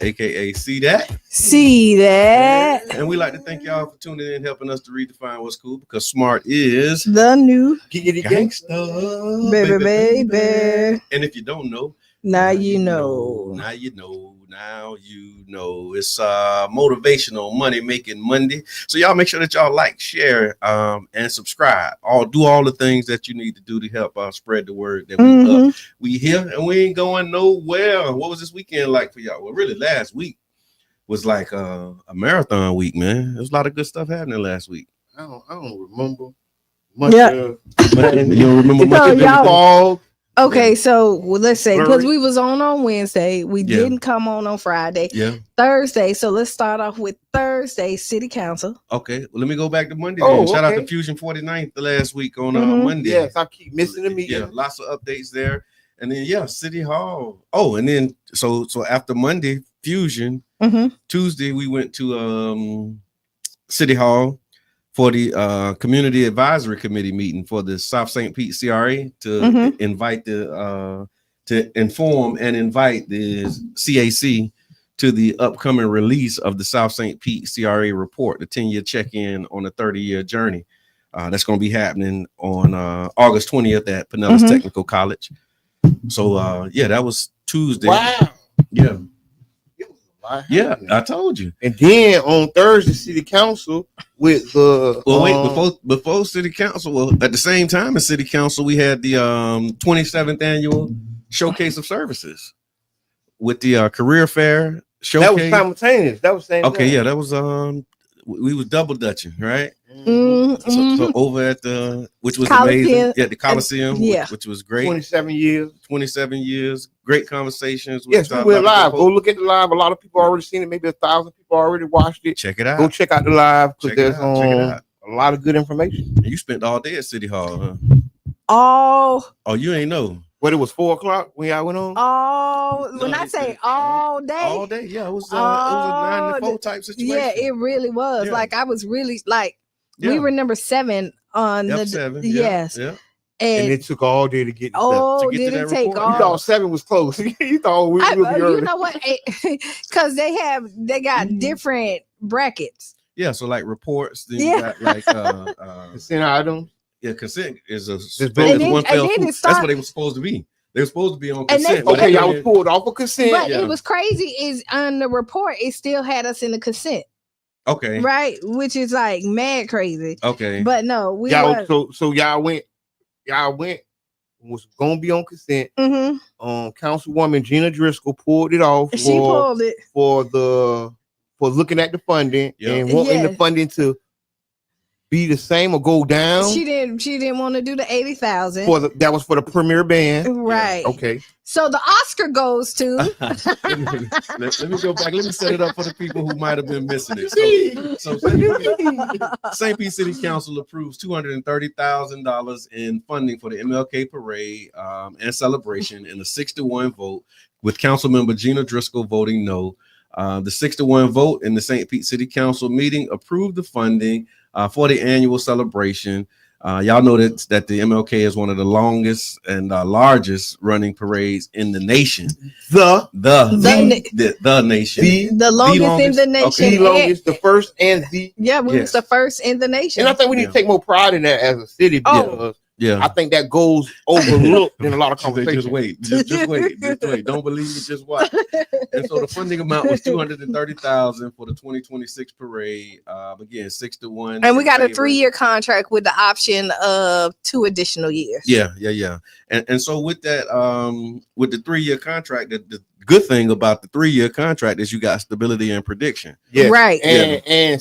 aka See That. See That. And we like to thank y'all for tuning in and helping us to redefine what's cool, because smart is the new giggity gangsta, baby. And if you don't know, now you know. Now you know. Now you know. It's motivational money making Monday. So y'all make sure that y'all like, share, and subscribe. Do all the things that you need to do to help spread the word that we here and we ain't going nowhere. What was this weekend like for y'all? Well, really, last week was like a marathon week, man. There's a lot of good stuff happening last week. I don't remember much. You don't remember much of the fall. Okay, so let's say, because we was on Wednesday, we didn't come on Friday. Yeah. Thursday, so let's start off with Thursday City Council. Okay, well, let me go back to Monday then. Shout out to Fusion 49th the last week on Monday. Yes, I keep missing the meeting. Yeah, lots of updates there. And then City Hall. Oh, and then so after Monday, Fusion, Tuesday we went to City Hall for the Community Advisory Committee meeting for the South St. Pete CRA to invite to inform and invite the CAC to the upcoming release of the South St. Pete CRA report, the 10-year check-in on a 30-year journey. That's going to be happening on August 20th at Pinellas Technical College. So that was Tuesday. Wow. Yeah. Yeah, I told you. And then on Thursday, City Council with the before City Council. Well, at the same time as City Council, we had the 27th annual Showcase of Services with the career fair showcase. That was simultaneous. That was same. Okay, yeah, that was we was double dutching, right? So over at the, which was amazing. Yeah, the Coliseum, which was great. 27 years. Great conversations. Yes, we went live. Go look at the live. A lot of people already seen it. Maybe 1,000 people already watched it. Check it out. Go check out the live because there's a lot of good information. And you spent all day at City Hall, huh? Oh, you ain't know. But it was 4:00 when y'all went on. When I say all day, yeah, it was a 9 to 4 type situation. Yeah, it really was. Yeah. Like I was really like, we were number 7 on F7, yes. Yeah. And it took all day to get to did it take all? You thought 7 was close. You thought we would be early. You know what? Because they got different brackets. Yeah, so like reports. Then you got like consent items. Yeah, consent is one fell swoop. That's what they were supposed to be. They were supposed to be on consent. Okay, y'all was pulled off of consent. But it was crazy. Is on the report, it still had us in the consent. Okay. Right, which is like mad crazy. Okay. But no, so y'all went was gonna be on consent. Councilwoman Gina Driscoll pulled it off. She pulled it for looking at the funding and wanting the funding to be the same or go down. She didn't want to do the 80,000 that was for the premier band. Right. Yeah. Okay. So the Oscar goes to let me go back. Let me set it up for the people who might have been missing it. So St. Pete City Council approves $230,000 in funding for the MLK parade and celebration in a 6-1 vote, with Councilmember Gina Driscoll voting no. The 6-1 vote in the St. Pete City Council meeting approved the funding for the annual celebration. Y'all know that the MLK is one of the longest and largest running parades in the nation. The nation. The longest in the nation. Okay. The longest, the first and the. Yeah, was the first in the nation. And I think we need to take more pride in that as a city because I think that goes overlooked in a lot of conversations. Just wait. Don't believe me, just watch. And so the funding amount was $230,000 for the 2026 parade. Again, 6-1. And we got a 3-year contract with the option of 2 additional years. Yeah. And so with that, with the 3-year contract, the good thing about the 3-year contract is you got stability and prediction. Yes. Right. And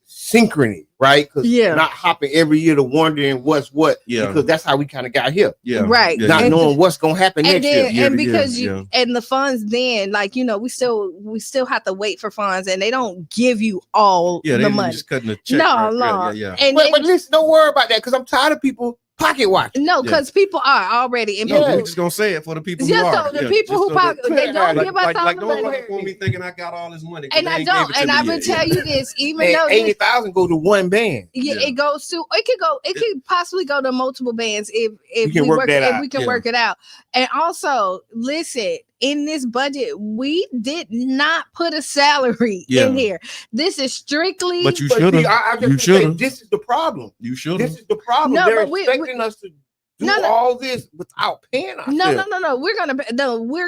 synchrony, right? Because not hopping every year to wondering what's what. Yeah. Because that's how we kind of got here. Yeah. Right. Yeah. Not knowing what's gonna happen next year. And because and the funds then, like, we still have to wait for funds, and they don't give you all the money. Just cutting the check. No. Yeah. But listen, don't worry about that, because I'm tired of people pocket watching. No, because people are already in. We're just gonna say it for the people who are. So the people who pocket, they don't give us all the money. Don't for me thinking I got all this money. And I don't. And I will tell you this, even though 80,000 go to one band. Yeah, it goes to. It could possibly go to multiple bands if we can work it out. And also, listen, in this budget, we did not put a salary in here. This is strictly. But you should have. You should have. This is the problem. You should This have. is the problem. No, They're but expecting us to do all this without paying ourselves. No. We're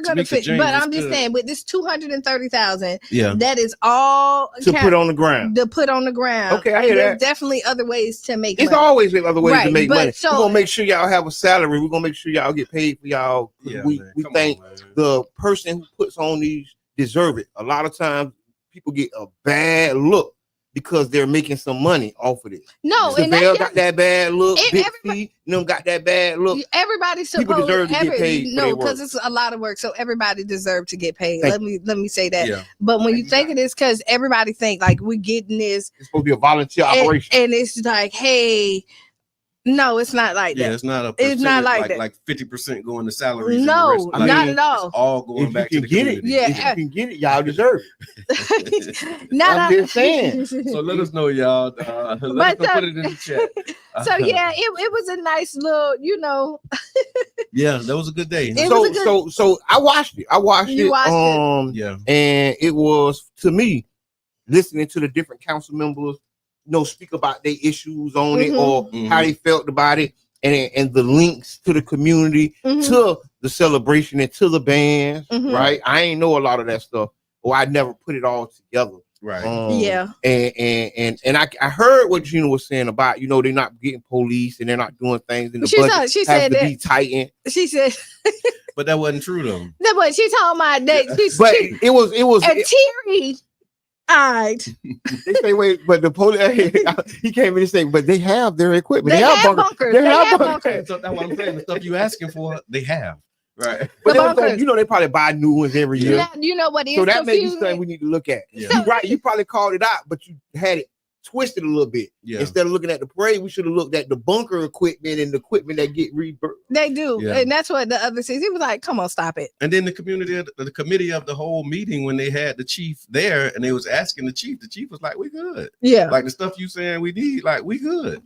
gonna fit. But I'm just saying, with this 230,000, that is all to put on the ground. To put on the ground. Okay, I hear There's that. definitely other ways to make. It's always other ways to make money. So, we're gonna make sure y'all have a salary. We're gonna make sure y'all get paid for y'all. We think the person who puts on these deserve it. A lot of times, people get a bad look because they're making some money off of it. No, and got that bad look. Big feet, got that bad look. Everybody's supposed people deserve to get paid. No, because it's a lot of work, so everybody deserves to get paid. Let me say that. Yeah. But when you think of this, because everybody think like we're getting this, it's supposed to be a volunteer operation, and it's like, hey. No, it's not like that. Yeah, it's not it's not like that. Like 50% going to salaries. No, not at all. It's all going back to the community. Yeah, if you can get it, y'all deserve it. I'm just saying. So let us know, y'all. Let us put it in the chat. So yeah, it was a nice little, Yeah, that was a good day. So I watched it. You watched it. Yeah, and it was, to me, listening to the different council members. Speak about their issues on it or how they felt about it, and the links to the community, to the celebration and to the bands, right? I ain't know a lot of that stuff, or I never put it all together, right? And I heard what Qiana was saying about they're not getting police and they're not doing things in the budget. She said to that be tightened. She said, but that wasn't true though. No, but she talking about that. But it was and Terry. All right. They say, wait, but the police, he came in and say, but they have their equipment. They have bunkers. They have bunkers. So that's what I'm saying. The stuff you asking for, they have. Right. But they probably buy new ones every year. Yeah, you know what is so that may be something we need to look at. Yeah. You're right. You probably called it out, but you had it twisted a little bit. Yeah. Instead of looking at the parade, we should have looked at the bunker equipment and the equipment that get rebirthed. They do. Yeah. And that's what the other says. He was like, come on, stop it. And then the committee of the whole meeting, when they had the chief there and they was asking the chief was like, we good. Yeah. Like the stuff you saying we need, like we good.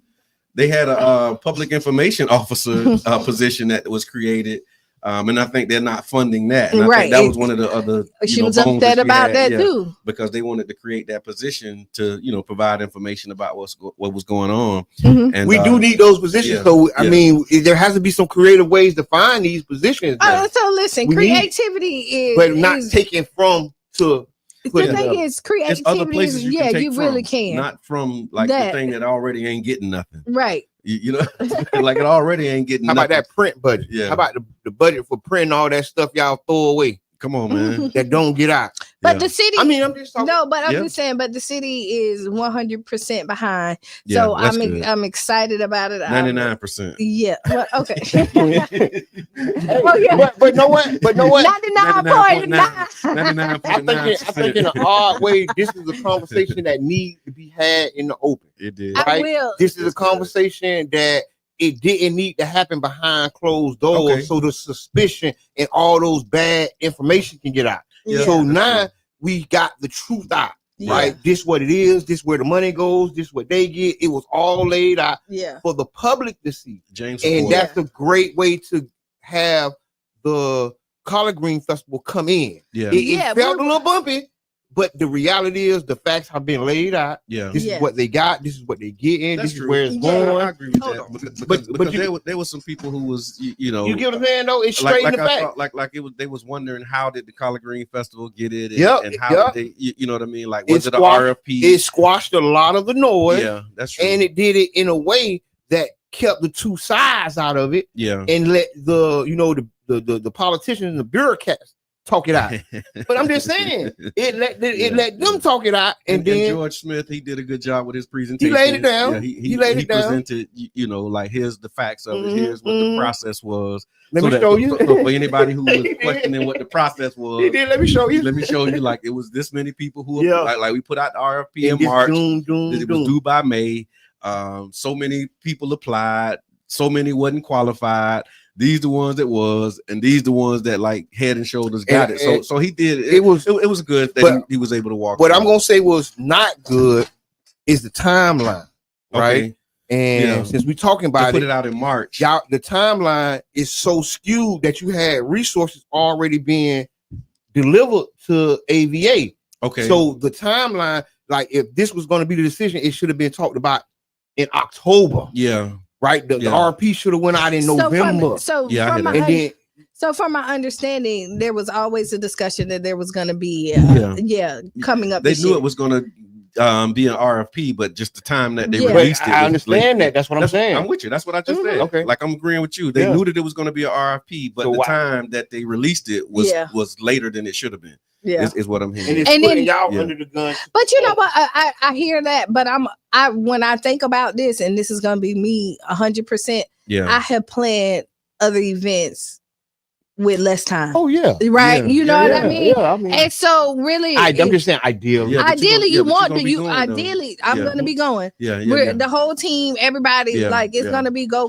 They had a public information officer position that was created. And I think they're not funding that. And I think that was one of the other. She was upset about that too, because they wanted to create that position to, provide information about what was going on. And we do need those positions. So I mean, there has to be some creative ways to find these positions. So listen, creativity is, but not taken from to. The thing is, creativity. Other places you can take you really can. Not from like the thing that already ain't getting nothing. Right. Like it already ain't getting. How nothing. About that print budget? Yeah. How about the budget for printing all that stuff y'all throw away? Come on, man. That don't get out. But the city. I mean, I'm just talking. No, but I'm just saying. But the city is 100% behind. Yeah, so I'm excited about it. 99%. Yeah. Well, okay. But know what? 99.9. 99.9. I think in an odd way, this is a conversation that needs to be had in the open. It did. Right? I will. This is a conversation that it didn't need to happen behind closed doors, so the suspicion and all those bad information can get out. Yeah. So now we got the truth out, right? This what it is. This where the money goes. This what they get. It was all laid out for the public to see. And that's a great way to have the Collard Green Festival come in. Yeah, it felt a little bumpy. But the reality is, the facts have been laid out. Yeah, this is what they got. This is what they get in. This is where it's going. I agree with that. Because there were some people who was, you get what I'm saying though. It's straight in the fact. Like it was. They was wondering how did the Collard Green Festival get it, and how did they, you know what I mean? Like was it an RFP? It squashed a lot of the noise. Yeah, that's true. And it did it in a way that kept the two sides out of it. Yeah, and let the politicians and the bureaucrats talk it out. But I'm just saying, it let them talk it out, and then George Smith, he did a good job with his presentation. He laid it down. Yeah, he presented, like here's the facts of it. Here's what the process was. Let me show you. So for anybody who was questioning what the process was, he did. Let me show you. Let me show you. Like it was this many people who like we put out the RFP in March. It was due by May. So many people applied. So many wasn't qualified. These the ones that was, and these the ones that like head and shoulders got it. So he did. It was good that he was able to walk. What I'm gonna say was not good is the timeline, right? And since we're talking about put it out in March, y'all, the timeline is so skewed that you had resources already being delivered to AVA. Okay. So the timeline, like if this was going to be the decision, it should have been talked about in October. Yeah. Right. The RP should have went out in November. So from my understanding, there was always a discussion that there was going to be, coming up. They knew it was going to be an RFP, but just the time that they released it. I understand that. That's what I'm saying. I'm with you. That's what I just said. Okay. Like I'm agreeing with you. They knew that it was going to be an RFP, but the time that they released it was later than it should have been. Yeah, is what I'm hearing. And it's putting y'all under the gun. But you know what? I hear that, but when I think about this, and this is going to be me 100%. Yeah, I have planned other events with less time. Oh yeah, right. You know what I mean? Yeah, I mean, and so really, I'm just saying, ideally, ideally, you want to. You ideally, I'm going to be going. Yeah. The whole team, everybody, like it's going to be go.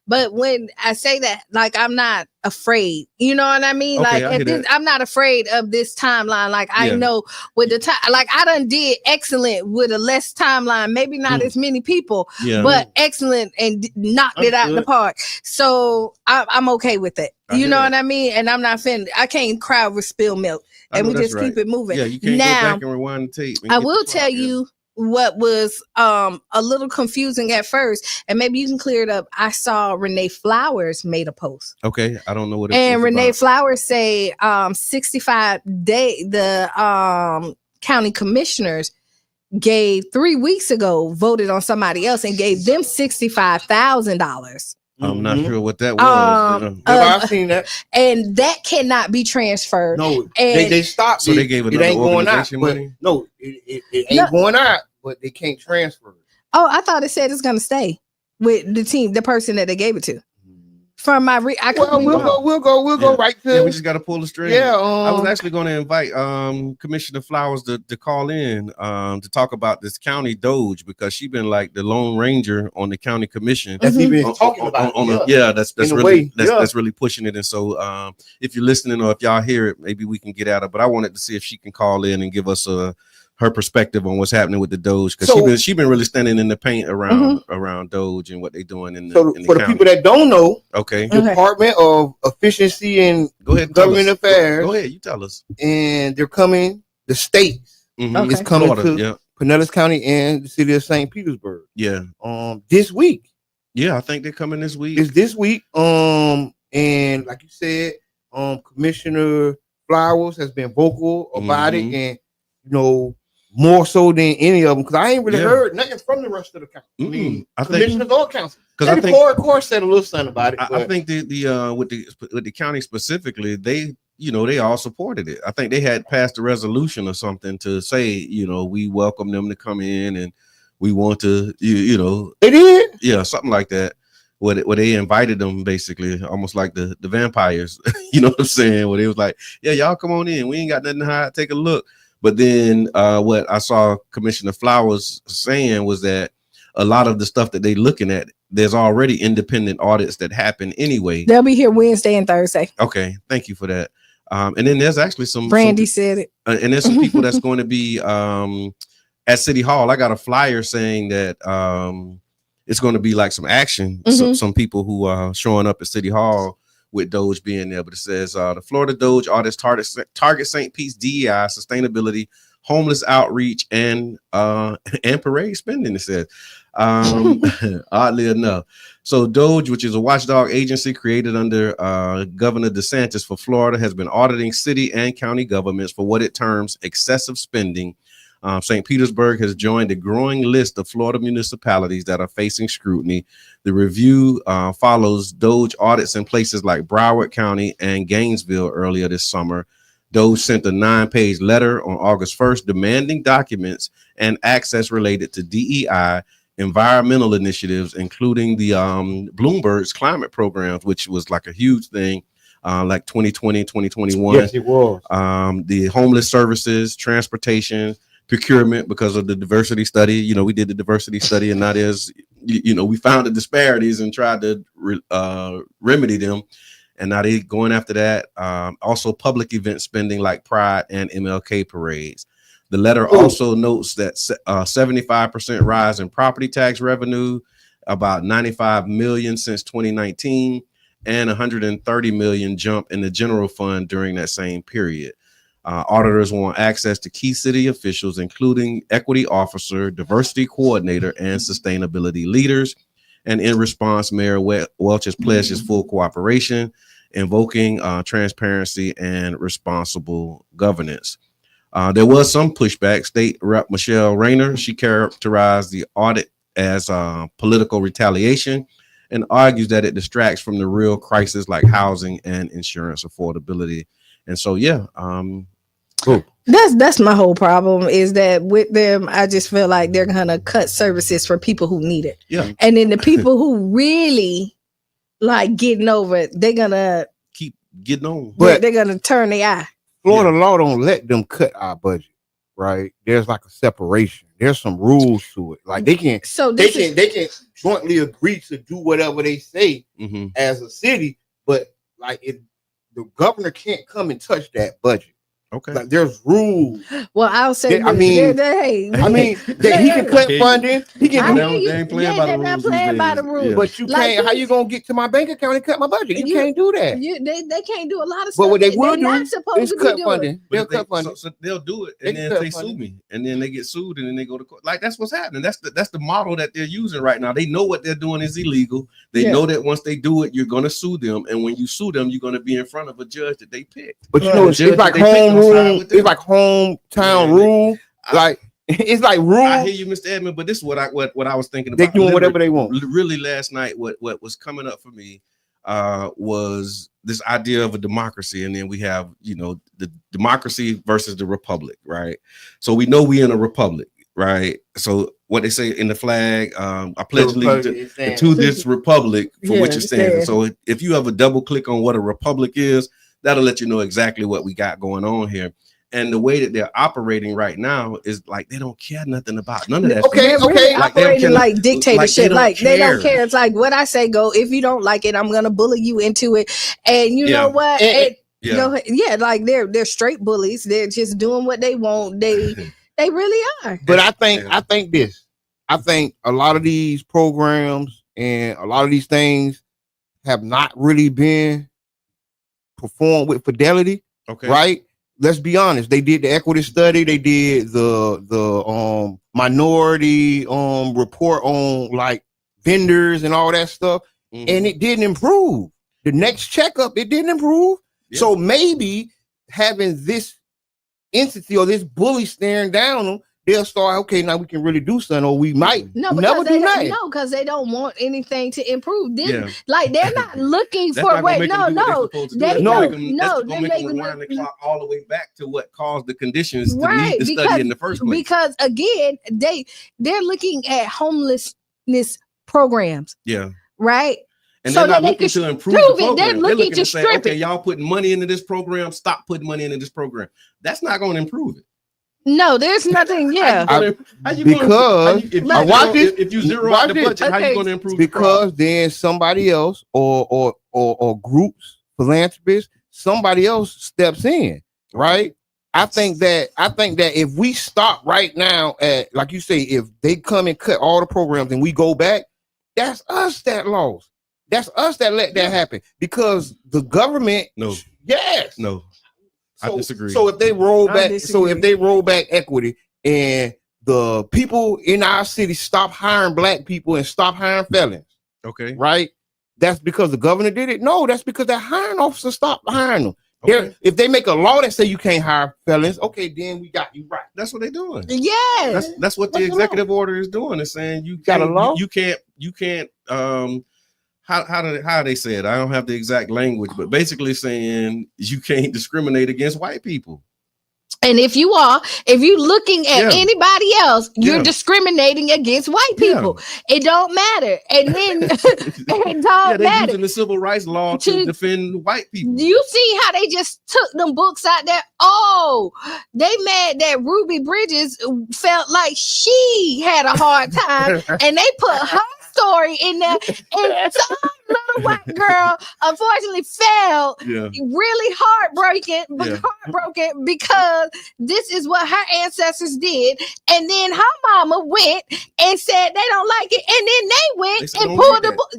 But when I say that, like I'm not afraid. You know what I mean? Okay, like I'm not afraid of this timeline. Like I know with the time, like I done did excellent with a less timeline. Maybe not as many people, but excellent and knocked it out of the park. So I'm okay with it. You know what I mean? And I'm not offended. I can't cry with spilled milk, and we just keep it moving. Yeah, you can't go back and rewind the tape. I will tell you what was a little confusing at first, and maybe you can clear it up. I saw Renee Flowers made a post. Okay, I don't know what it is. And Renee about. Flowers say 65 day the county commissioners gave 3 weeks ago voted on somebody else and gave them $65,000. I'm not sure what that was. I've seen that, and that cannot be transferred. No, and they stopped. So they gave it ain't going out. Money? No, it ain't going out, but they can't transfer it. Oh, I thought it said it's going to stay with the team, the person that they gave it to. From my we'll go right to. Yeah, we just got to pull the string. Yeah, I was actually going to invite Commissioner Flowers to call in to talk about this county DOGE, because she's been like the Lone Ranger on the county commission. That's even talking about. That's really pushing it. And so if you're listening or if y'all hear it, maybe we can get at her. But I wanted to see if she can call in and give us her perspective on what's happening with the DOGE, because she been really standing in the paint around DOGE and what they're doing in the for the people that don't know, Department of Efficiency and Government Affairs. Go ahead, you tell us. And they're coming. The state is coming to Pinellas County and the city of St. Petersburg. Yeah. This week. Yeah, I think they're coming this week. It's this week. And like you said, Commissioner Flowers has been vocal about it, and more so than any of them, because I ain't really heard nothing from the rest of the council. I mean, commissioners or council. Because the court said a little something about it. I think the with the county specifically, they all supported it. I think they had passed a resolution or something to say, we welcome them to come in and we want to, they did, something like that. Where they invited them, basically, almost like the vampires. You know what I'm saying? Where they was like, yeah, y'all come on in. We ain't got nothing to hide. Take a look. But then what I saw Commissioner Flowers saying was that a lot of the stuff that they're looking at, there's already independent audits that happen anyway. They'll be here Wednesday and Thursday. Okay, thank you for that. And then there's actually Brandy said it. And there's some people that's going to be at City Hall. I got a flyer saying that it's going to be like some action. So, some people who are showing up at City Hall with DOGE being there, but it says the Florida DOGE audits target St. Pete's DEI, sustainability, homeless outreach, and parade spending. It says, oddly enough. So DOGE, which is a watchdog agency created under Governor DeSantis for Florida, has been auditing city and county governments for what it terms excessive spending. St. Petersburg has joined a growing list of Florida municipalities that are facing scrutiny. The review follows DOGE audits in places like Broward County and Gainesville earlier this summer. DOGE sent a 9-page letter on August 1st demanding documents and access related to DEI, environmental initiatives, including the Bloomberg's climate programs, which was like a huge thing. Like 2020, 2021. Yes, it was. The homeless services, transportation, procurement, because of the diversity study. We did the diversity study, and that is, we found the disparities and tried to remedy them. And now they're going after that. Also public event spending like Pride and MLK parades. The letter also notes that 75% rise in property tax revenue, about $95 million since 2019. and $130 million jump in the general fund during that same period. Auditors want access to key city officials, including equity officer, diversity coordinator, and sustainability leaders. And in response, Mayor Welch has pledged his full cooperation, invoking transparency and responsible governance. There was some pushback. State Rep Michelle Rayner, she characterized the audit as political retaliation and argues that it distracts from the real crisis like housing and insurance affordability. And so, yeah. That's my whole problem is that with them, I just feel like they're going to cut services for people who need it. Yeah. And then the people who really like getting over it, they're going to keep getting on. But they're going to turn the eye. Florida law don't let them cut our budget, right? There's like a separation. There's some rules to it. Like they can jointly agree to do whatever they say as a city, but like the governor can't come and touch that budget. Okay. Like there's rules. Well, I'll say he can cut funding. He can they ain't playing by the rules. But you can't. How you gonna get to my bank account and cut my budget? You can't do that. They can't do a lot of stuff. But what they will do is cut funding. They'll cut funding. So they'll do it, and then they sue me, and then they get sued, and then they go to court. Like that's what's happening. That's the model that they're using right now. They know what they're doing is illegal. They know that once they do it, you're gonna sue them, and when you sue them, you're gonna be in front of a judge that they picked. But you know, it's like home rule. It's like hometown rule. Like it's like rule. I hear you, Mr. Edmond, but this is what I was thinking about. They're doing whatever they want. Really, last night, what was coming up for me was this idea of a democracy, and then we have the democracy versus the republic, right? So we know we in a republic, right? So what they say in the flag, I pledge allegiance to this republic for which it stands. So if you have a double click on what a republic is, that'll let you know exactly what we got going on here. And the way that they're operating right now is like they don't care nothing about none of that. Okay. Like operating like dictatorship. Like they don't care. It's like what I say go. If you don't like it, I'm gonna bully you into it. And you know what? Like they're straight bullies. They're just doing what they want. They really are. But I think a lot of these programs and a lot of these things have not really been performed with fidelity. Okay. Right. Let's be honest. They did the equity study. They did the minority report on like vendors and all that stuff, and it didn't improve. The next checkup, it didn't improve. Yeah. So maybe having this entity or this bully staring down on them, they'll start. Okay, now we can really do something, or we might never do that. No, because they don't want anything to improve. Like they're not looking for They make them rewind the clock all the way back to what caused the conditions to need the study in the first place. Because again, they're looking at homelessness programs. Yeah. Right. And they're not looking to improve the program. They're looking to say, okay, y'all putting money into this program. Stop putting money into this program. That's not going to improve it. No, there's nothing. Yeah, if you zero out the budget, how you going to improve? Because then somebody else or groups, philanthropists, somebody else steps in, right? I think that if we stop right now at, like you say, if they come and cut all the programs and we go back, that's us that lost. That's us that let that happen because the government. No. Yes. No. I disagree. So if they roll back, equity and the people in our city stop hiring black people and stop hiring felons, okay, right? That's because the governor did it. No, that's because that hiring officer stopped hiring them. Okay. If they make a law that say you can't hire felons, okay, then we got you right. That's what they're doing. Yeah, that's what the executive order is doing. It's saying you got a law. You can't. How they say it? I don't have the exact language, but basically saying you can't discriminate against white people. And if you're looking at anybody else, you're discriminating against white people. It don't matter. And then it don't matter. Using the civil rights law to defend white people. You see how they just took them books out there? Oh, they mad that Ruby Bridges felt like she had a hard time and they put her story in there and some little white girl unfortunately fell. Really heartbroken because this is what her ancestors did. And then her mama went and said they don't like it. And then they went and pulled the book.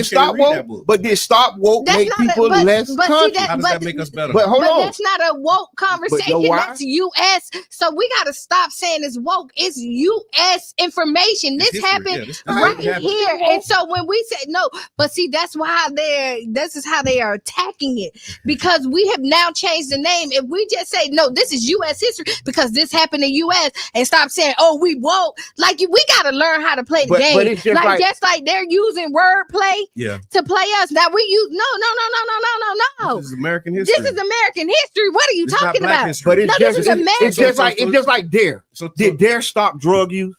Stop woke. But did stop woke make people less conscious? How does that make us better? But hold on. That's not a woke conversation. That's U.S. So we got to stop saying it's woke. It's U.S. information. This happened right here. And so when we say no, but see, that's why this is how they are attacking it, because we have now changed the name. If we just say no, this is U.S. history because this happened in U.S. and stop saying, oh, we woke. Like, we got to learn how to play the game. But it's just like they're using wordplay to play us. Now we use no. This is American history. This is American history. What are you talking about? But it's just like DARE. So did DARE stop drug use?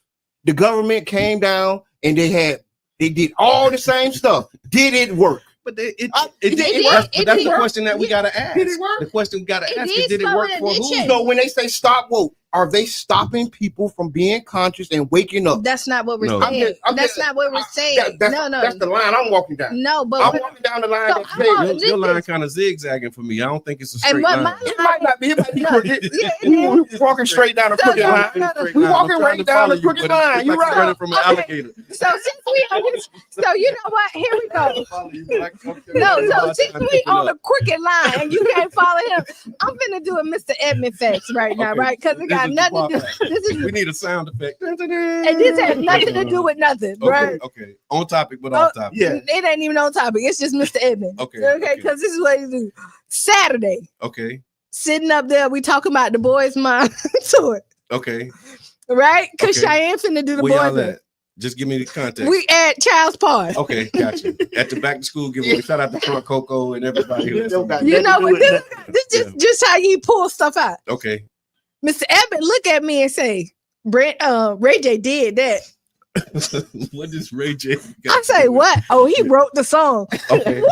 The government came down and they did all the same stuff. Did it work? But that's the question that we gotta ask. Did it work? The question we gotta ask is, did it work for who? So when they say stop woke, are they stopping people from being conscious and waking up? That's not what we're saying. That's not what we're saying. That's the line I'm walking down. No, but I'm walking down the line. Your line kind of zigzagging for me. I don't think it's a straight line. It might not be. It might be crooked. We're walking straight down the crooked line. We're walking right down the crooked line. You're right. Running from an alligator. So since we so you know what? Here we go. So since we on the crooked line and you can't follow him, I'm gonna do a Mr. Edmund facts right now, right? Because it got nothing to do. We need a sound effect. And this has nothing to do with nothing, right? Okay. On topic, but off topic. Yeah. It ain't even on topic. It's just Mr. Edmund. Okay. Because this is what he do. Saturday. Okay. Sitting up there, we talking about the boys' mind tour. Okay. Right? Because Cheyenne finna do the boys' mind. Just give me the context. We at Child's Party. Okay, gotcha. At the back to school giveaway. Shout out to Front Coco and everybody. You know what? This just how you pull stuff out. Okay. Mr. Abbott look at me and say, Ray J did that. What does Ray J I say, what? Oh, he wrote the song. Okay.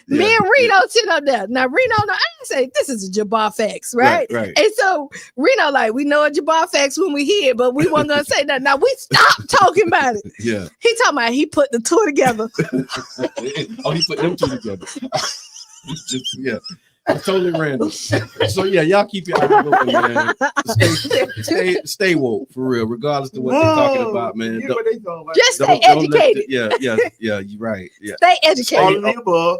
Me and Reno sit up there. Now Reno, I say this is a Jabbar facts, right? Right. And so Reno, like, we know a Jabbar facts when we hear it, but we weren't gonna say that. Now we stopped talking about it. Yeah. He talking about he put the tour together. He put them two together. Totally random. So y'all keep your eyes open, man. Stay woke for real, regardless of what they're talking about, man. Just stay educated. You're right. Yeah. Stay educated.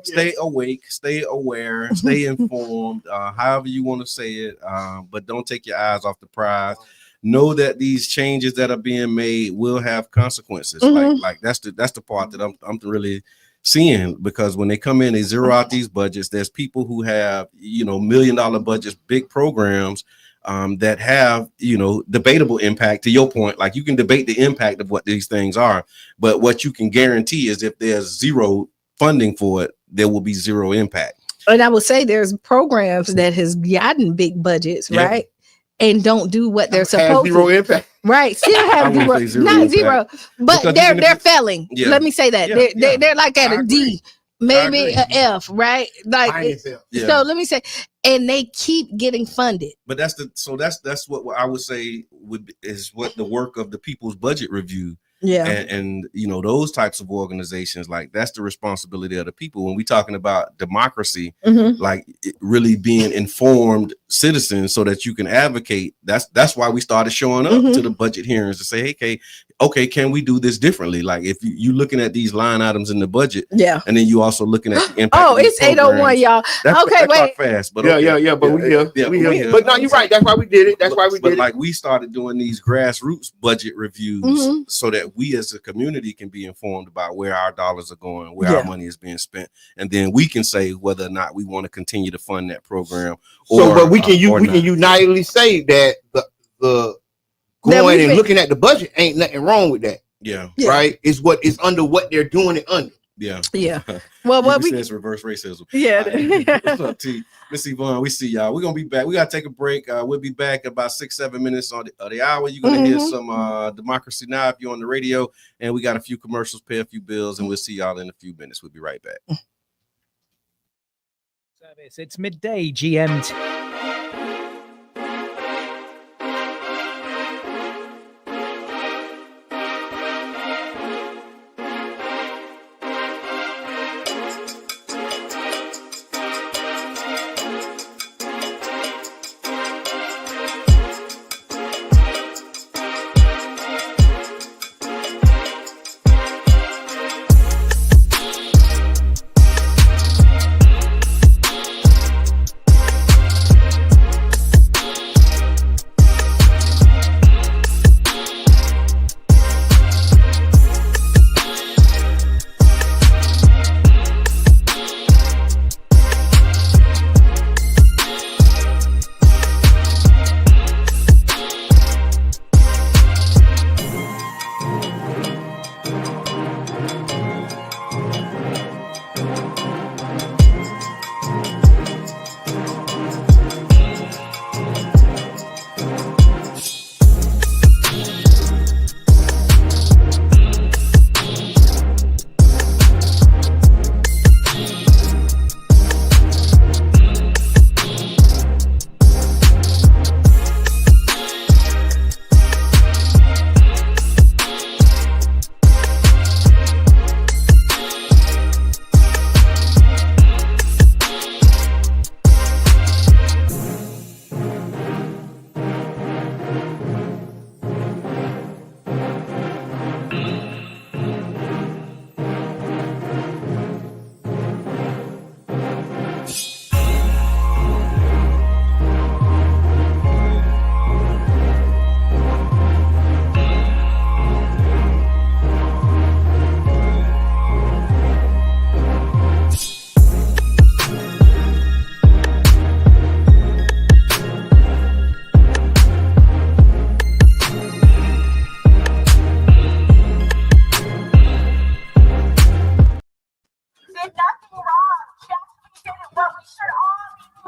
Stay awake, stay aware, stay informed, however you want to say it. But don't take your eyes off the prize. Know that these changes that are being made will have consequences. Like that's the part that I'm really seeing, because when they come in, they zero out these budgets. There's people who have, $1 million budgets, big programs that have, debatable impact. To your point, like, you can debate the impact of what these things are, but what you can guarantee is if there's zero funding for it, there will be zero impact. And I would say there's programs that has gotten big budgets, right? And don't do what they're supposed to. Zero impact. Right. Still have zero, not zero, but they're failing. Yeah. Let me say that. They're like at a D, maybe an F, right? Like, so let me say, and they keep getting funded. But that's what I would say is what the work of the People's Budget Review. Yeah. And those types of organizations, like, that's the responsibility of the people. When we talking about democracy, like, really being informed citizens so that you can advocate. That's why we started showing up to the budget hearings to say, hey, okay, can we do this differently? Like, if you looking at these line items in the budget, and then you also looking at the impact. Oh, it's 8:01, y'all. Okay, wait. Fast, but but we here. But no, you're right. That's why we did it. But like, we started doing these grassroots budget reviews so that we as a community can be informed about where our dollars are going, where our money is being spent, and then we can say whether or not we want to continue to fund that program. But we can unitedly say that the going and looking at the budget ain't nothing wrong with that. Yeah. Right. It's what is under what they're doing it under. Yeah. Well, what it's reverse racism. Yeah. What's up, T? Miss Yvonne, we see y'all. We're gonna be back. We gotta take a break. We'll be back about 6-7 minutes on the hour. You're gonna hear some Democracy Now! If you're on the radio, and we got a few commercials, pay a few bills, and we'll see y'all in a few minutes. We'll be right back. It's midday GMT.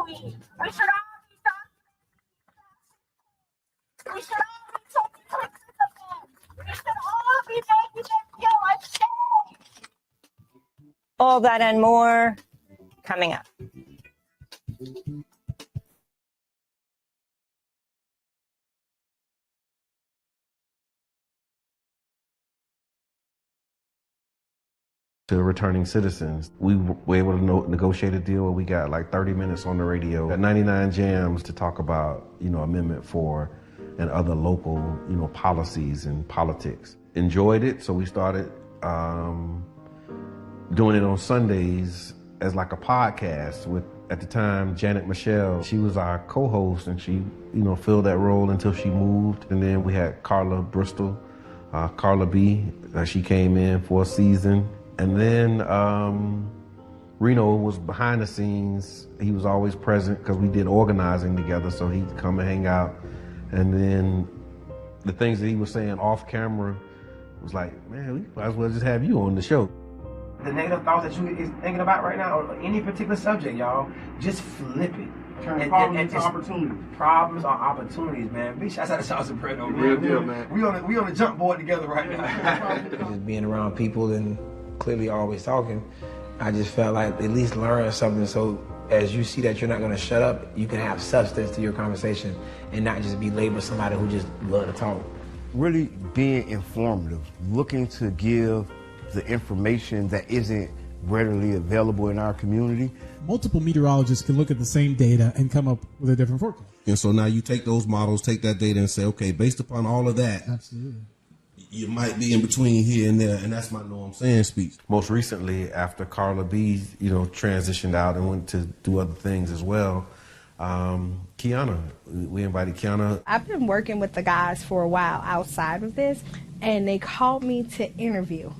We should all be documenting. We should all be taking pictures of them. We should all be making them feel ashamed. All that and more coming up. To returning citizens, we were able to negotiate a deal where we got like 30 minutes on the radio at 99 jams to talk about, Amendment 4 and other local, policies and politics. Enjoyed it, so we started doing it on Sundays as like a podcast with, at the time, Janet Michelle. She was our co-host, and she, filled that role until she moved. And then we had Carla Bristol, Carla B. She came in for a season. And then Reno was behind the scenes. He was always present because we did organizing together, so he'd come and hang out. And then the things that he was saying off camera was like, man, we might as well just have you on the show. The negative thoughts that you is thinking about right now, or any particular subject, y'all, just flip it. Turn problems into opportunities. Problems are opportunities, man. Big shots out to Charles and Brett. Real deal, man. We on the jump board together right now. Just being around people and clearly always talking, I just felt like at least learn something, so as you see that you're not going to shut up, you can have substance to your conversation and not just be labeled somebody who just love to talk. Really being informative, looking to give the information that isn't readily available in our community. Multiple meteorologists can look at the same data and come up with a different forecast. And so now you take those models, take that data and say, okay, based upon all of that, absolutely, you might be in between here and there, and that's my know what I'm saying speech. Most recently, after Carla B, transitioned out and went to do other things as well, Qiana, we invited Qiana. I've been working with the guys for a while outside of this, and they called me to interview.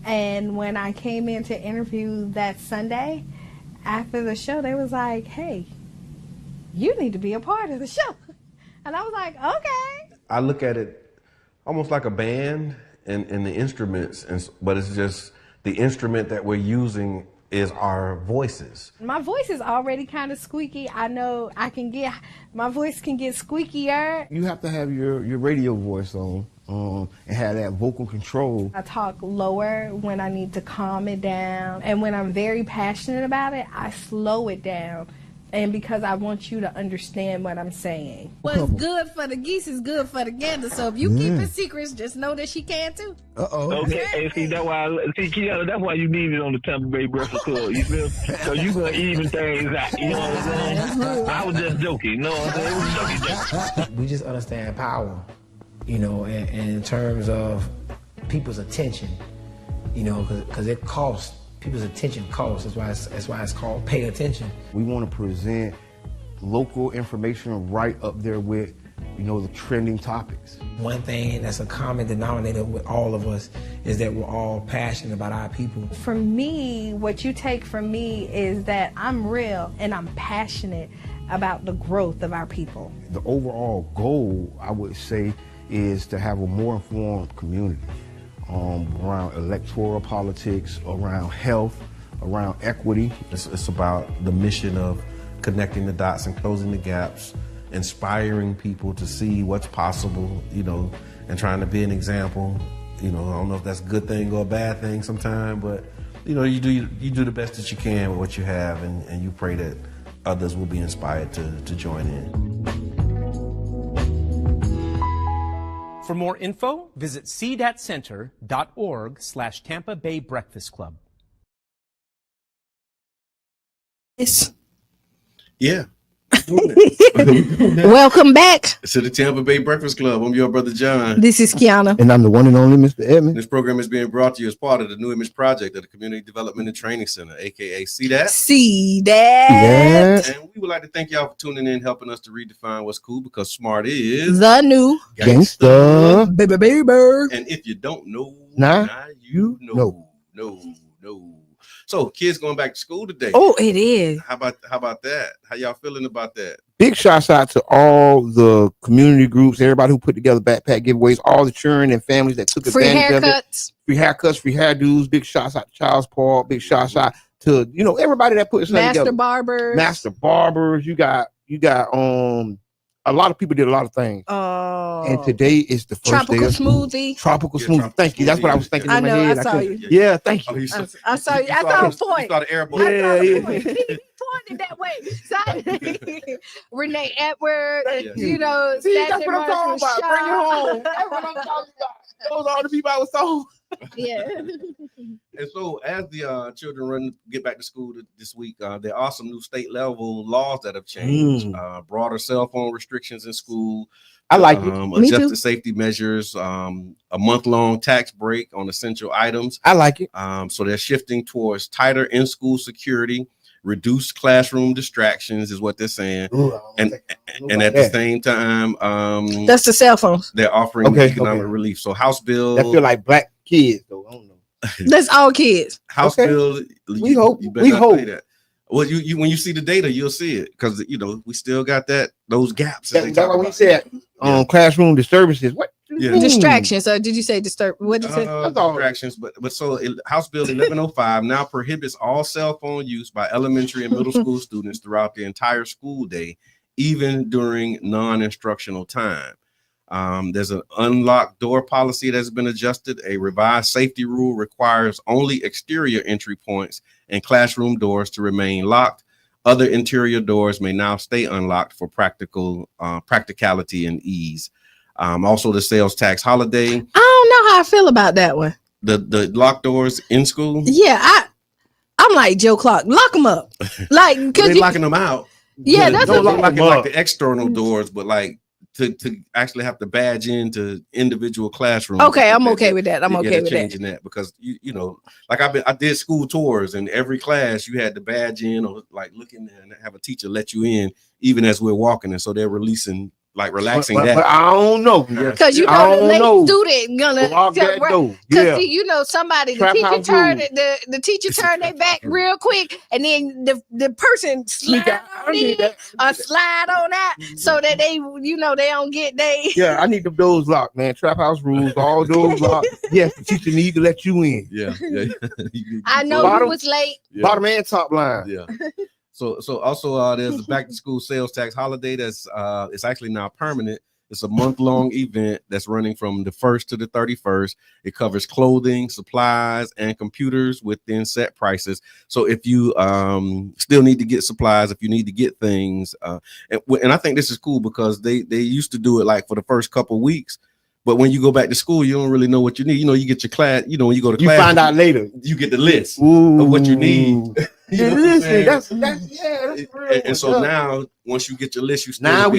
And when I came in to interview that Sunday, after the show, they was like, hey, you need to be a part of the show. And I was like, okay. I look at it almost like a band and the instruments, but it's just the instrument that we're using is our voices. My voice is already kind of squeaky. I know my voice can get squeakier. You have to have your radio voice on and have that vocal control. I talk lower when I need to calm it down. And when I'm very passionate about it, I slow it down. And because I want you to understand what I'm saying. What's good for the geese is good for the gander. So if you keep it secrets, just know that she can too. Okay, and see that's why Qiana, that's why you need it on the Tampa Bay Breakfast Club. You feel? So you gonna even things out. You know what I'm saying? I was just joking. You know what I'm saying? We just understand power, and in terms of people's attention, because it costs. People's attention costs. That's why it's called pay attention. We want to present local information right up there with, the trending topics. One thing that's a common denominator with all of us is that we're all passionate about our people. For me, what you take from me is that I'm real and I'm passionate about the growth of our people. The overall goal, I would say, is to have a more informed community. Around electoral politics, around health, around equity. It's about the mission of connecting the dots and closing the gaps, inspiring people to see what's possible, and trying to be an example. I don't know if that's a good thing or a bad thing sometimes, but you do the best that you can with what you have, and you pray that others will be inspired to join in. For more info, visit cdatcenter.org/Tampa Bay Breakfast Club. Yeah. Welcome back to the Tampa Bay Breakfast Club. I'm your brother John. This is Qiana. And I'm the one and only Mr. Edmond. This program is being brought to you as part of the New Image Project of the Community Development and Training Center, aka CDAT. CDAT. And we would like to thank y'all for tuning in, helping us to redefine what's cool, because smart is the new gangster. Baby. And if you don't know, now you know. No. So kids going back to school today. Oh, it is. How about that? How y'all feeling about that? Big shouts out to all the community groups, everybody who put together backpack giveaways, all the children and families that took advantage of it. Free haircuts, free hairdos. Big shouts out to Charles Paul. Big shouts out to everybody that puts master together. Barbers. You got a lot of people did a lot of things. And today is the first tropical day of smoothie. Tropical smoothie. Thank you. That's what I was thinking in my head. I saw you. Yeah, thank you. I saw you. I saw a point. You saw the airboat. Yeah. Pointed that way. So, Renee Edwards, See, that's what I'm talking about. Bring it home. That's what I'm talking about. Those are the people I was talking. Yeah. And so as the children get back to school this week, there are some new state level laws that have changed. Broader cell phone restrictions in school. I like it. Adjusted safety measures, a month-long tax break on essential items. I like it. So they're shifting towards tighter in-school security, reduced classroom distractions is what they're saying. And at the same time, that's the cell phones. They're offering economic relief. So House bill. That feel like black kids though. I don't know. That's all kids. House bill. We hope. That. Well, you when you see the data, you'll see it because we still got those gaps. That's what we said. Classroom disturbances. What? Distractions. Did you say disturb? What did you say? Distractions. But so House Bill 1105 now prohibits all cell phone use by elementary and middle school students throughout the entire school day, even during non-instructional time. There's an unlocked door policy that's been adjusted. A revised safety rule requires only exterior entry points and classroom doors to remain locked. Other interior doors may now stay unlocked for practicality and ease. Also, the sales tax holiday. I don't know how I feel about that one. The locked doors in school. Yeah, I'm like Joe Clark. Lock them up. Like, they're locking them out. Yeah, that's what locking like the external doors, but like to actually have to badge into individual classrooms. Okay, I'm okay with that. I'm okay with changing that because like I did school tours, and every class you had to badge in or like look in there and have a teacher let you in even as we're walking, and so they're relaxing that. But I don't know because the late student gonna because somebody the teacher turned their back real quick, and then the person slide on that so that they don't get they. Yeah, I need the doors locked, man. Trap house rules, all doors locked. Yes, the teacher need to let you in. Yeah. I know you was late. Bottom and top line. Yeah. So also there's a back to school sales tax holiday that's it's actually now permanent. It's a month-long event that's running from the 1st to the 31st. It covers clothing, supplies, and computers within set prices. So if you still need to get supplies, if you need to get things, and I think this is cool because they used to do it like for the first couple of weeks. But when you go back to school, you don't really know what you need. You get your class. When you go to class, you find out later. You get the list of what you need. That's real. And so now, once you get your list, you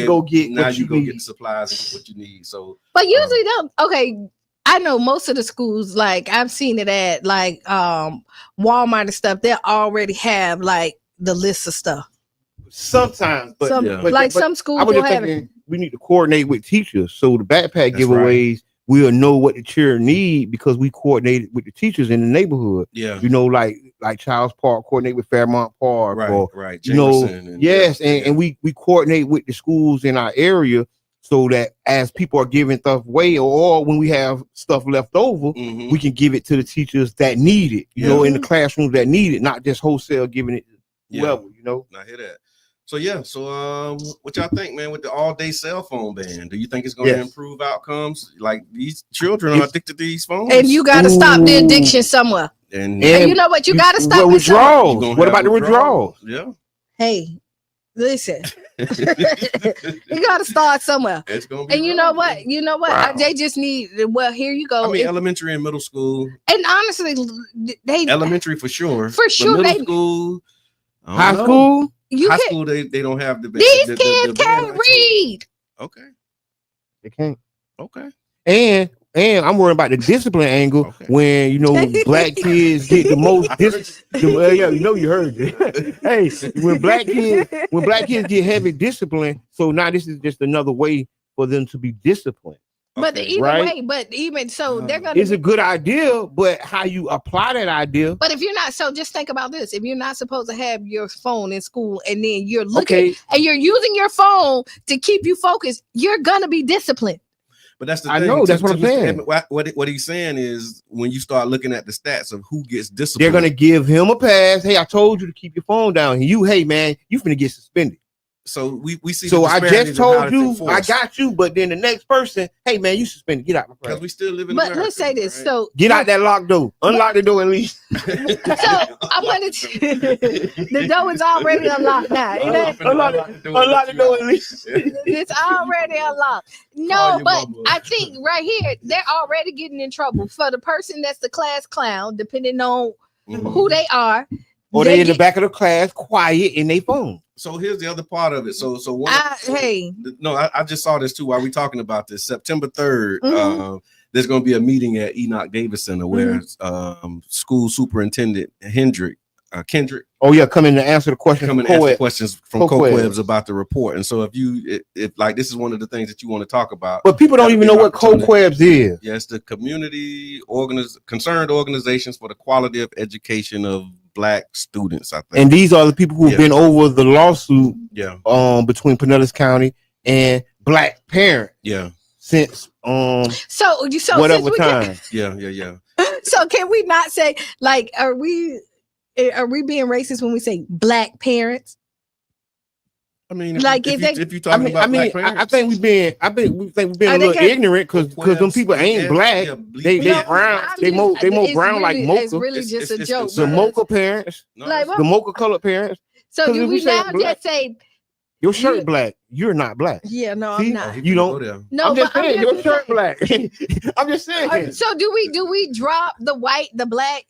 go get the supplies and what you need. So, but usually I know most of the schools, like I've seen it at like Walmart and stuff. They already have like the list of stuff. Sometimes, but some schools will have it. We need to coordinate with teachers. So the backpack giveaways, we'll know what the children need because we coordinated with the teachers in the neighborhood. Yeah. Like Childs Park, coordinate with Fairmont Park. Right. And we coordinate with the schools in our area so that as people are giving stuff away or when we have stuff left over, we can give it to the teachers that need it, in the classrooms that need it, not just wholesale giving it to whoever, I hear that. So what y'all think, man, with the all-day cell phone ban? Do you think it's going to improve outcomes? Like these children are addicted to these phones, and you got to stop the addiction somewhere. And you know what? You got to stop withdrawals. What about the withdrawals? Yeah. Hey, listen, you got to start somewhere. It's gonna be. And you know what? Wow. They just need. Well, here you go. I mean, elementary and middle school. And honestly, elementary for sure. Middle school, high school. High school, they don't have these kids can't read. Okay, they can't. Okay, and I'm worried about the discipline angle when black kids get the most. You heard it. Hey, when black kids get heavy discipline, so now this is just another way for them to be disciplined. But even so, they're gonna. It's a good idea, but how you apply that idea. But if you're not, so just think about this: if you're not supposed to have your phone in school, and then you're looking and you're using your phone to keep you focused, you're gonna be disciplined. But that's the I thing. know, that's what I'm Mr. saying. Edmond, what he's saying is when you start looking at the stats of who gets disciplined, they're gonna give him a pass. Hey, I told you to keep your phone down. Hey man, you finna get suspended. So we see. So I just told you, I got got you, but then the next person, hey man, you suspended. Get out my because class. we still live in But America, let's say this. right? So Get out that locked door. Unlock the door at least. So I'm gonna the door is already unlocked now. It ain't Unlock the door at least. it's already unlocked. No, but I think right here they're already getting in trouble for the person that's the class clown, depending on who they are. Or they in the back of the class, quiet in their phone. So here's the other part of it. So I just saw this too while we talking about this. September 3rd, there's going to be a meeting at Enoch Davis Center where school superintendent Kendrick. Oh yeah, come in to answer the questions. Come and answer questions from CoQuebs about the report. And so if like this is one of the things that you want to talk about, but people don't even know what CoQuebs is. Yes, the community concerned organizations for the quality of education of Black students, I think. And these are the people who've been over the lawsuit between Pinellas County and Black parents. Yeah. Since so whatever time. Yeah. So can we not say like are we being racist when we say Black parents? I mean, if you're talking about Black parents, I think we've been a little ignorant because them people ain't Black. They brown. They more brown like mocha. It's really just a joke. The mocha parents, the mocha colored parents. So do we now just say your shirt black? You're not Black. Yeah, no, see? I'm not. You don't. No, I'm just saying your shirt black. I'm just saying. So do we drop the white, the Black?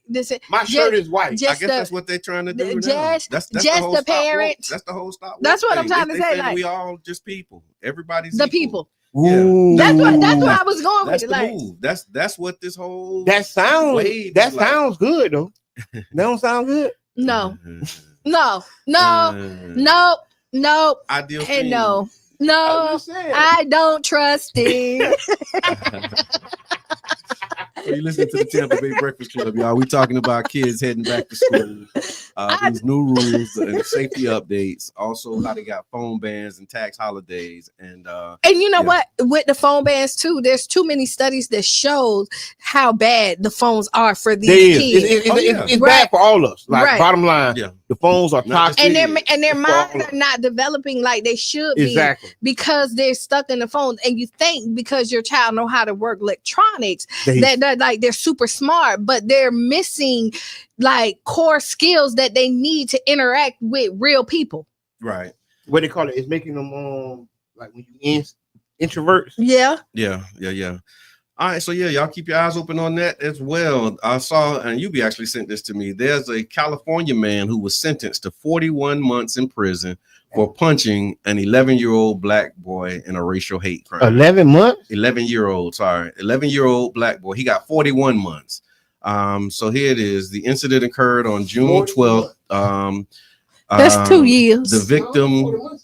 My shirt is white. I guess that's what they're trying to do. That's the parents. That's the whole stop. That's what I'm trying to say. Like we all just people. Everybody's the equal. people. Yeah. That's where I was going with it. Like move. That's what this whole sounds good though. That don't sound good. No. Ideal and no. I don't trust him. So you listen to the Tampa Bay Breakfast Club, y'all. We talking about kids heading back to school, these new rules and safety updates. Also, how they got phone bans and tax holidays, and you know what? With the phone bans too, there's too many studies that shows how bad the phones are for these kids. It's bad for all of us. Like bottom line, the phones are toxic, and their minds are not developing like they should be because they're stuck in the phone. And you think because your child know how to work electronics that like they're super smart, but they're missing like core skills that they need to interact with real people. Right. What they call it is making them like when you introverts. Yeah. All right, so y'all keep your eyes open on that as well. I saw, and Yubi actually sent this to me. There's a California man who was sentenced to 41 months in prison for punching an 11-year-old Black boy in a racial hate crime. 11 months? 11-year-old Black boy. He got 41 months. So here it is. The incident occurred on June 12th. That's 2 years. The victim,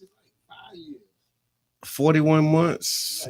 41 months.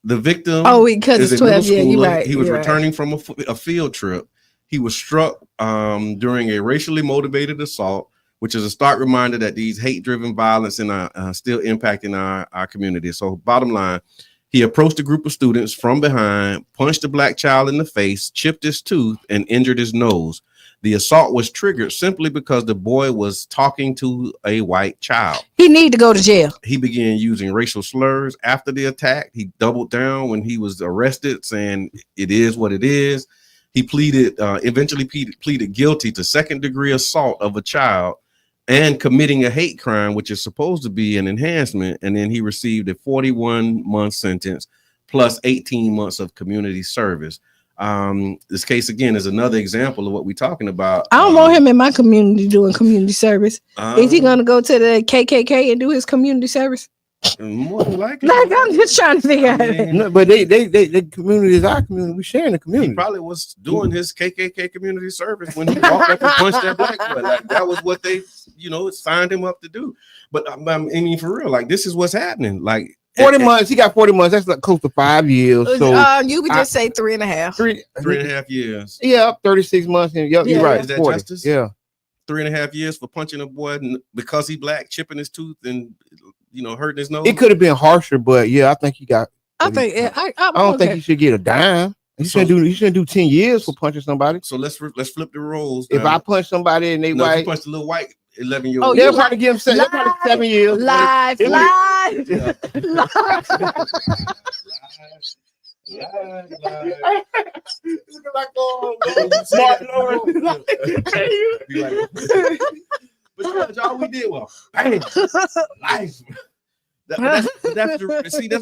The victim because it's 12 years. You're right. He was returning from a field trip. He was struck during a racially motivated assault, which is a stark reminder that these hate-driven violence are still impacting our community. So bottom line, he approached a group of students from behind, punched a Black child in the face, chipped his tooth, and injured his nose. The assault was triggered simply because the boy was talking to a white child. He need to go to jail. He began using racial slurs after the attack. He doubled down when he was arrested, saying it is what it is. He eventually pleaded guilty to second-degree assault of a child and committing a hate crime, which is supposed to be an enhancement. And then he received a 41-month sentence plus 18 months of community service. This case again is another example of what we're talking about. I don't want him in my community doing community service. Is he gonna go to the KKK and do his community service? More than likely. Like I'm just trying to figure out. No, but they community is our community. We share in the community. He probably was doing his KKK community service when he walked up and punched that Black boy. Like that was what they, signed him up to do. But I mean, for real, like this is what's happening. Like 40 months. He got 40 months. That's like close to 5 years. So you could just say 3.5. 3.5 years. Yeah, 36 months. And you're right. Is that 40. justice? Yeah. 3.5 years for punching a boy because he Black, chipping his tooth and hurting his nose. It could have been harsher, but yeah, I think he got I think I don't think he should get a dime. He shouldn't do 10 years for punching somebody. So let's flip the roles. If I punch somebody and they white, if you punch the little white 11-year-old. Oh, they'll probably give him 7 years. Live. But all we did was life. That's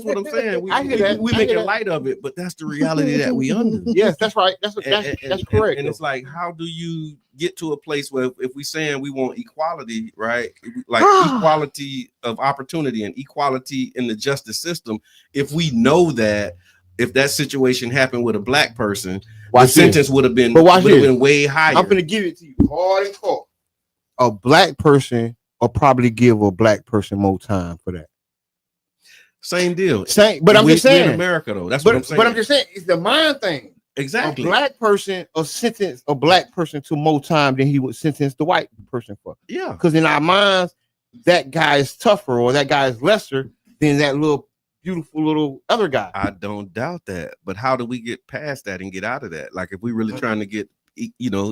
what I'm saying. We making light of it, but that's the reality that we under. Yes, that's right. That's correct. And it's like, how do you get to a place where if we saying we want equality, right? Like equality of opportunity and equality in the justice system, if we know that if that situation happened with a black person, the sentence would have been way higher. I'm gonna give it to you hard and cold. A black person will probably give a black person more time for that. Same deal. But I'm just saying, in America though, that's what I'm saying. But I'm just saying, it's the mind thing. Exactly. A black person will sentence a black person to more time than he would sentence the white person for. Yeah. Because in our minds, that guy is tougher or that guy is lesser than that little beautiful little other guy. I don't doubt that. But how do we get past that and get out of that? Like if we really trying to get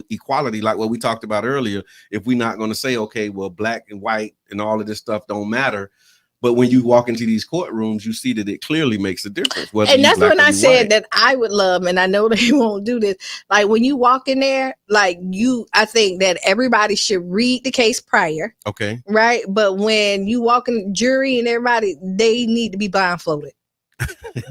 equality, like what we talked about earlier, if we're not going to say, okay, well, black and white and all of this stuff don't matter. But when you walk into these courtrooms, you see that it clearly makes a difference. And that's when I said that I would love, and I know they won't do this. Like when you walk in there, I think that everybody should read the case prior. Okay. Right. But when you walk in the jury and everybody, they need to be blindfolded.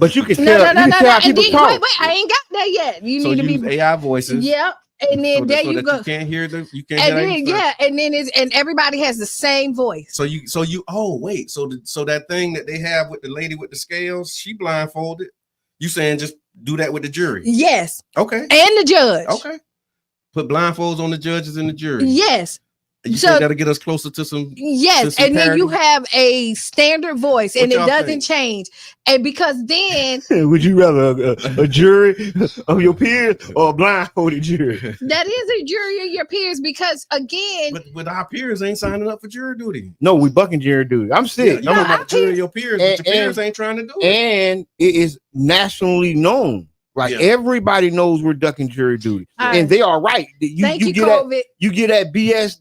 But you can tell. No. People Wait, I ain't got that yet. You need to be AI voices. Yep. And then there you go. You can't hear them. You can't hear and then and everybody has the same voice. So that thing that they have with the lady with the scales, she blindfolded. You saying just do that with the jury? Yes. Okay. And the judge. Okay. Put blindfolds on the judges and the jury. Yes. You think that'll get us closer to some? Yes, and then you have a standard voice, and it doesn't change. And because then, would you rather a jury of your peers or a blindfolded jury? That is a jury of your peers, because again, but our peers ain't signing up for jury duty. No, we bucking jury duty. I'm sick. I'm about jury of your peers, but your peers ain't trying to do it. And it is nationally known. Right, everybody knows we're ducking jury duty, and they are right. You get that BS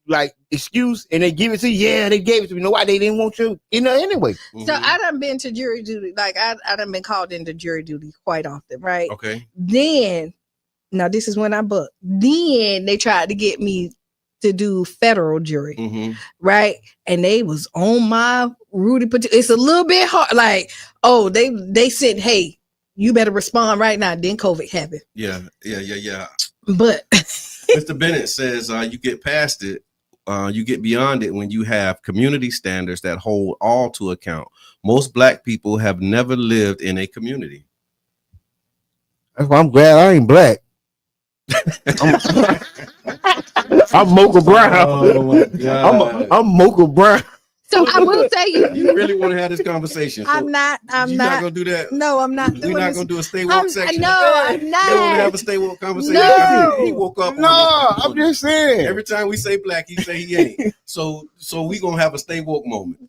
like excuse, and they give it to you. Yeah, they gave it to me. No, why they didn't want you? Anyway. So I done been to jury duty. Like I done been called into jury duty quite often. Right. Okay. Then, now this is when I booked. Then they tried to get me to do federal jury, right? And they was on my Rudy. It's a little bit hard. Like, they said, hey, you better respond right now. Then COVID happened. Yeah. But Mr. Bennett says you get past it, you get beyond it when you have community standards that hold all to account. Most black people have never lived in a community. That's why I'm glad I ain't black. I'm Mocha Brown. Oh my God. I'm Mocha Brown. So I will say you really want to have this conversation. So I'm not gonna do that. No, I'm not. We're not gonna do a stay woke section. No, I'm not. You want to have a stay woke conversation? No. He woke up. No, I'm just saying. Every time we say black, he say he ain't. So we gonna have a stay woke moment.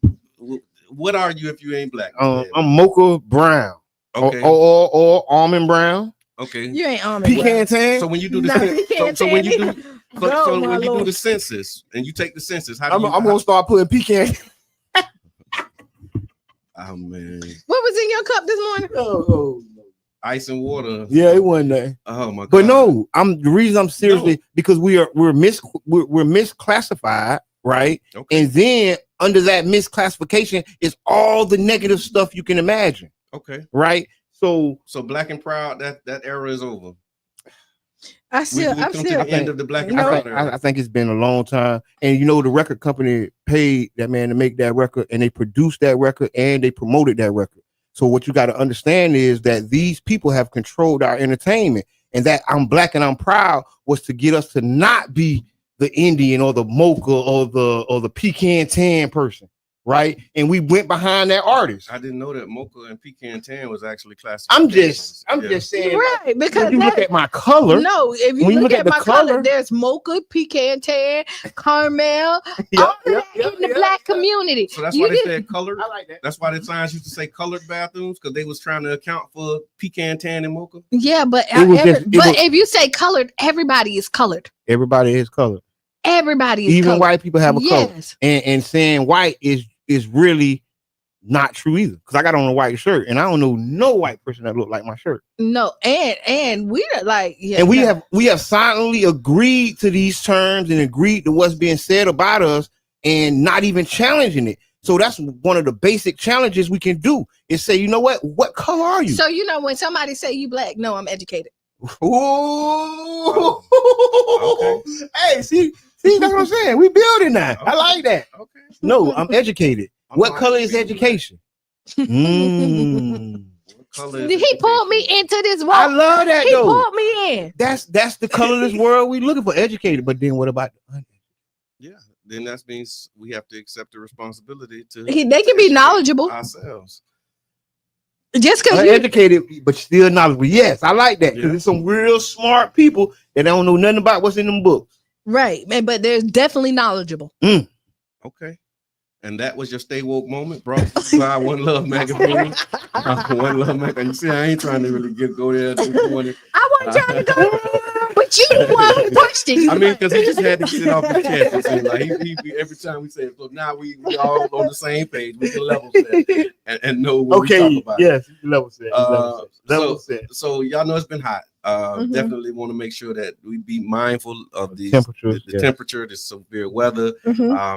What are you if you ain't black? I'm Mocha Brown. Okay. Or almond brown. Okay. You ain't almond brown. Pecan tan. So when you do the when you do the census and you take the census, I'm gonna start putting pecan. Oh man. What was in your cup this morning? Oh. Ice and water. Yeah, it wasn't that. Oh my God. But no, the reason I'm seriously because we're misclassified, right? Okay. And then under that misclassification is all the negative stuff you can imagine. Okay. Right. So black and proud, that era is over. I'm still the end of the black and proud era. I think it's been a long time. And the record company paid that man to make that record, and they produced that record and they promoted that record. So what you got to understand is that these people have controlled our entertainment, and that I'm black and I'm proud was to get us to not be the Indian or the mocha or the pecan tan person. right? And we went behind that artist. I didn't know that mocha and pecan tan was actually classified. I'm just saying, right, because when you look at my color. No, if you look at my color, there's mocha, pecan tan, caramel, all that in the black community. So that's why they said colored. I like that. That's why the signs used to say colored bathrooms, because they was trying to account for pecan tan and mocha. Yeah, but if you say colored, everybody is colored. Everybody is colored. Everybody is even colored. White people have a color. Yes. And saying white is really not true either, because I got on a white shirt and I don't know no white person that look like my shirt. No, and we're like, and we have silently agreed to these terms and agreed to what's being said about us and not even challenging it. So that's one of the basic challenges we can do is say, you know what color are you? So when somebody say you black, no, I'm educated. Ooh. Okay. Hey, see, that's what I'm saying. We building that. Okay. I like that. Okay. No, I'm educated. What color is education? He pulled me into this world. I love that. He pulled me in. That's the colorless world we looking for. Educated, but then what about the yeah? Then that means we have to accept the responsibility to. They can be knowledgeable ourselves. Just because educated, but still knowledgeable. Yes, I like that because there's some real smart people that don't know nothing about what's in them books. Right, but there's definitely knowledgeable. Okay. And that was your Stay Woke moment, brought by One Love Magazine. One Love Magazine. You see, I ain't trying to really go there this morning. I wasn't trying to go there, but you the one who pushed it. I mean, because he just had to get it off his chest. It seems like he every time we say it, so now we all on the same page. We can level set and know what we talk about. Yes, level set. Level set. So y'all know it's been hot. Definitely want to make sure that we be mindful of the temperature, the severe weather.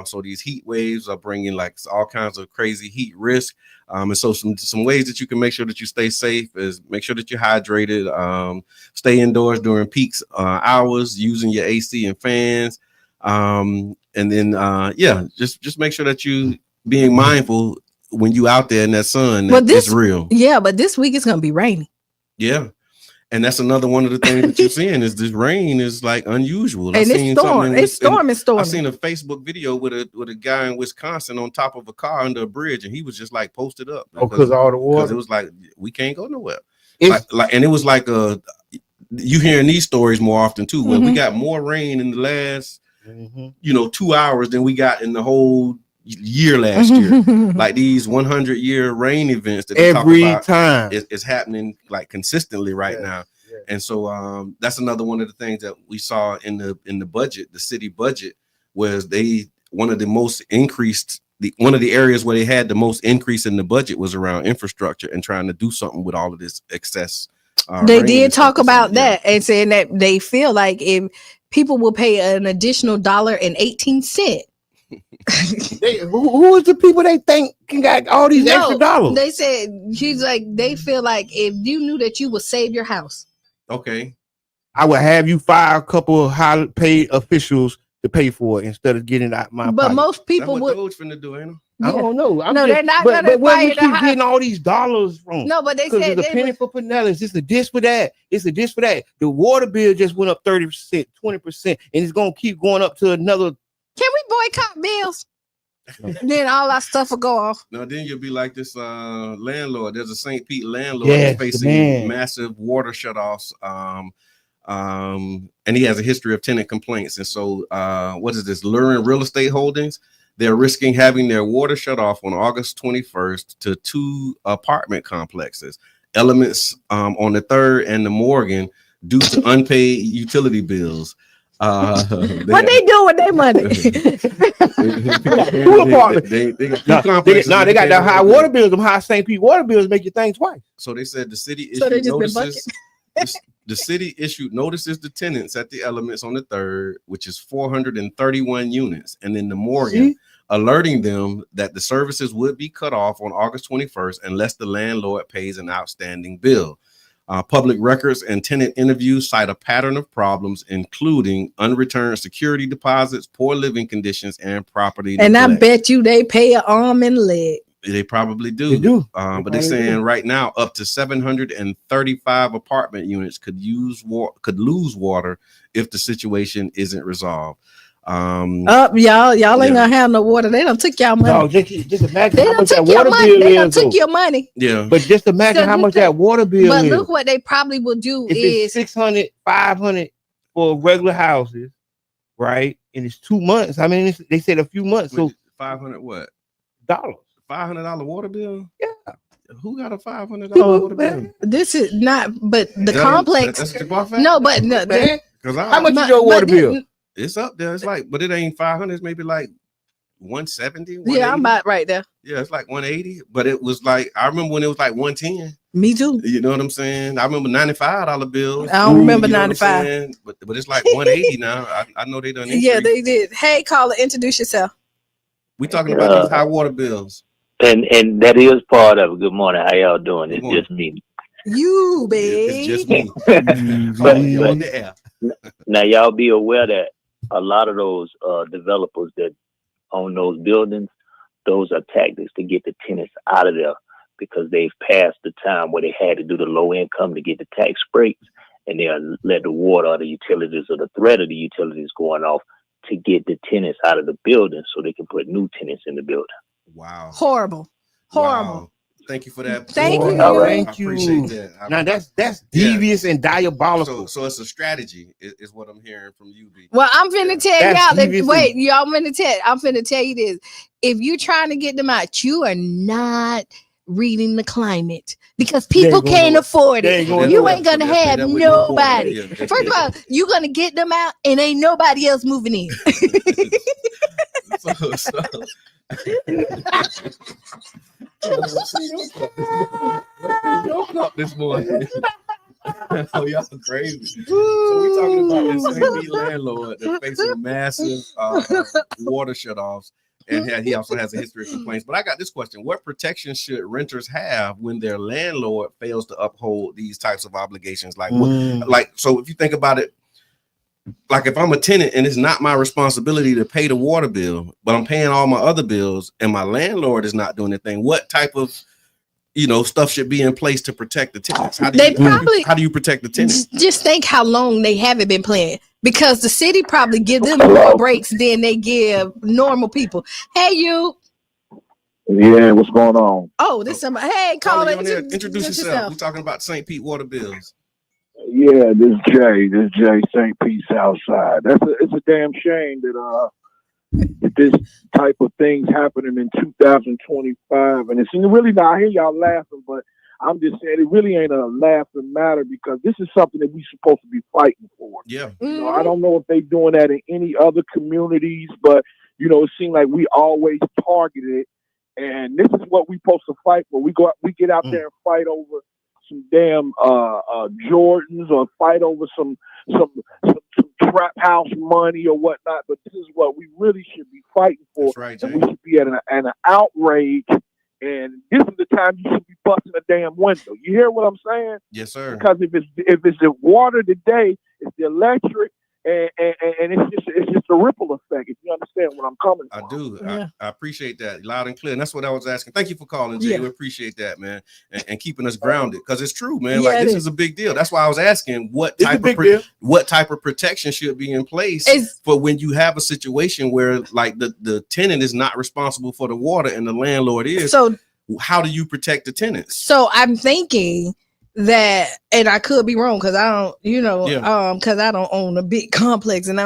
So these heat waves are bringing like all kinds of crazy heat risk. And so some ways that you can make sure that you stay safe is make sure that you're hydrated, stay indoors during peak hours, using your AC and fans. And then just make sure that you being mindful when you out there in that sun. It's real. Yeah, but this week it's gonna be rainy. Yeah. And that's another one of the things that you're seeing is this rain is like unusual. And it's storming. It's storming. I seen a Facebook video with a guy in Wisconsin on top of a car under a bridge, and he was just like posted up. Because all the water. Because it was like we can't go nowhere. And it was like you hearing these stories more often too. When we got more rain in the last 2 hours than we got in the whole year last year. Like these 100-year rain events that every time is happening like consistently right now. And so that's another one of the things that we saw in the budget, the city budget, was one of the areas where they had the most increase in the budget was around infrastructure and trying to do something with all of this excess. They did talk about that and saying that they feel like if people will pay an additional $1.18. Who is the people they think can got all these extra dollars? They said they feel like if you knew that you would save your house. Okay. I would have you fire a couple of high paid officials to pay for it instead of getting out my pocket. Most people would. DOGE finna do, ain't I don't know. They're not gonna where we keep getting all these dollars from? No, but they said it's a penny for Pinellas. It's a this for that. It's a this for that. The water bill just went up 30%, 20%, and it's gonna keep going up to another. Can we boycott bills? Then all our stuff will go off. No, then you'll be like this landlord. There's a St. Pete landlord that's facing massive water shutoffs. And he has a history of tenant complaints. And so what is this? Luring Real Estate Holdings. They're risking having their water shut off on August 21st to 2 apartment complexes, Elements on the 3rd and the Morgan, due to unpaid utility bills. What they do with their money? They got that high water bills. Them high St. Pete water bills make you think twice. So they said the city issued notices. The city issued notices to tenants at the Elements on the 3rd, which is 431 units, and then the Morgan, alerting them that the services would be cut off on August 21st unless the landlord pays an outstanding bill. Public records and tenant interviews cite a pattern of problems, including unreturned security deposits, poor living conditions, and property and neglect. I bet you they pay an arm and a leg. They probably do. They do. But they're saying right now up to 735 apartment units could lose water if the situation isn't resolved. Y'all ain't gonna have no water. They done took y'all money. No, just imagine They how done much that took your water money. bill They done is. took your money. Yeah. But just imagine So how much just that water bill But is. look what they probably will do If is it's 600, 500 for regular houses, right? And it's 2 months. I mean, they said a few months. So 500 what? Dollars. $500 water bill? Yeah. Who got a $500 Oh, water bill? this is not, but the That- complex. that's the bar fact? No, but no, Man, Because how much is your water bill? It's up there. It's like, but it ain't 500. It's maybe like 170. Yeah, I'm about right there. Yeah, it's like 180. But it was like, I remember when it was like 110. Me too. You know what I'm saying? I remember $95 bills. I don't remember You know what I'm 95. saying? But it's like 180 now. I know they done. Yeah, increased. they did. Hey, caller, introduce yourself. We talking about these high water bills. And that is part of it. Good morning. How y'all doing? It's just me. You, babe. It's just me. But on the air. Now y'all be aware that a lot of those developers that own those buildings, those are tactics to get the tenants out of there because they've passed the time where they had to do the low income to get the tax breaks, and they'll let the water or the utilities or the threat of the utilities going off to get the tenants out of the building so they can put new tenants in the building. Wow. Horrible. Wow. Thank you for that. Thank you. Thank you. I appreciate that. Now that's devious and diabolical. So it's a strategy, is what I'm hearing from you, B. Well, I'm finna tell That's y'all that, devious wait, y'all, I'm finna tell you this. If you trying to get them out, you are not reading the climate because people can't afford it. You ain't gonna have nobody. First of all, you gonna get them out and ain't nobody else moving in. This morning. Oh, y'all crazy. So we talking about this St. landlord that's facing massive water shutoffs, and he also has a history of complaints. But I got this question: what protections should renters have when their landlord fails to uphold these types of obligations? Like, so if you think about it, like if I'm a tenant and it's not my responsibility to pay the water bill, but I'm paying all my other bills, and my landlord is not doing anything, what type of stuff should be in place to protect the tenants? How do you protect the tenants? Just think how long they haven't been playing, because the city probably give them more breaks than they give normal people. Hey, you. Yeah, what's going on? Oh, this somebody. Hey, caller, introduce yourself. We're talking about St. Pete water bills. Yeah, this is Jay. This is Jay, St. Pete Southside. It's a damn shame that this type of things happening in 2025, and it's really not. I hear y'all laughing, but I'm just saying it really ain't a laughing matter, because this is something that we're supposed to be fighting for. Yeah, I don't know if they're doing that in any other communities, but it seems like we always target it, and this is what we're supposed to fight for. We get out there and fight over some damn Jordans, or fight over some trap house money or whatnot, but this is what we really should be fighting for. That's right, and we should be at an outrage, and this is the time you should be busting a damn window. You hear what I'm saying? Yes, sir. Because if it's the water today, it's the electric, and it's just a ripple effect, if you understand what I'm coming from. I do. Yeah. I appreciate that loud and clear. And that's what I was asking. Thank you for calling, Jay. Yeah. We appreciate that, man, and keeping us grounded, because it's true, man. Yeah, like it this is. is a big deal. That's why I was asking what type of protection should be in place for when you have a situation where like the tenant is not responsible for the water and the landlord is. So how do you protect the tenants? So I'm thinking that, and I could be wrong because I don't, because I don't own a big complex, and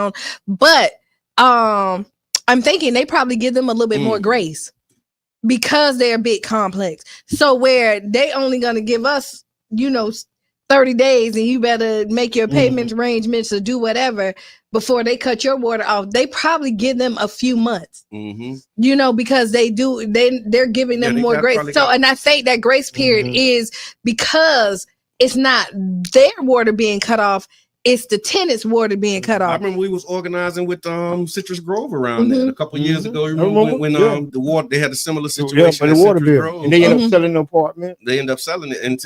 but I'm thinking they probably give them a little bit more grace because they're a big complex. So where they only gonna give us, 30 days, and you better make your payments arrangements or do whatever before they cut your water off. They probably give them a few months, because they're giving them more grace. So, and I think that grace period is because it's not their water being cut off, it's the tenant's water being cut off. I remember we was organizing with Citrus Grove around there a couple of years ago. Remember when the water, they had a similar situation. The water bill, and they end up selling the apartment. They end up selling it, and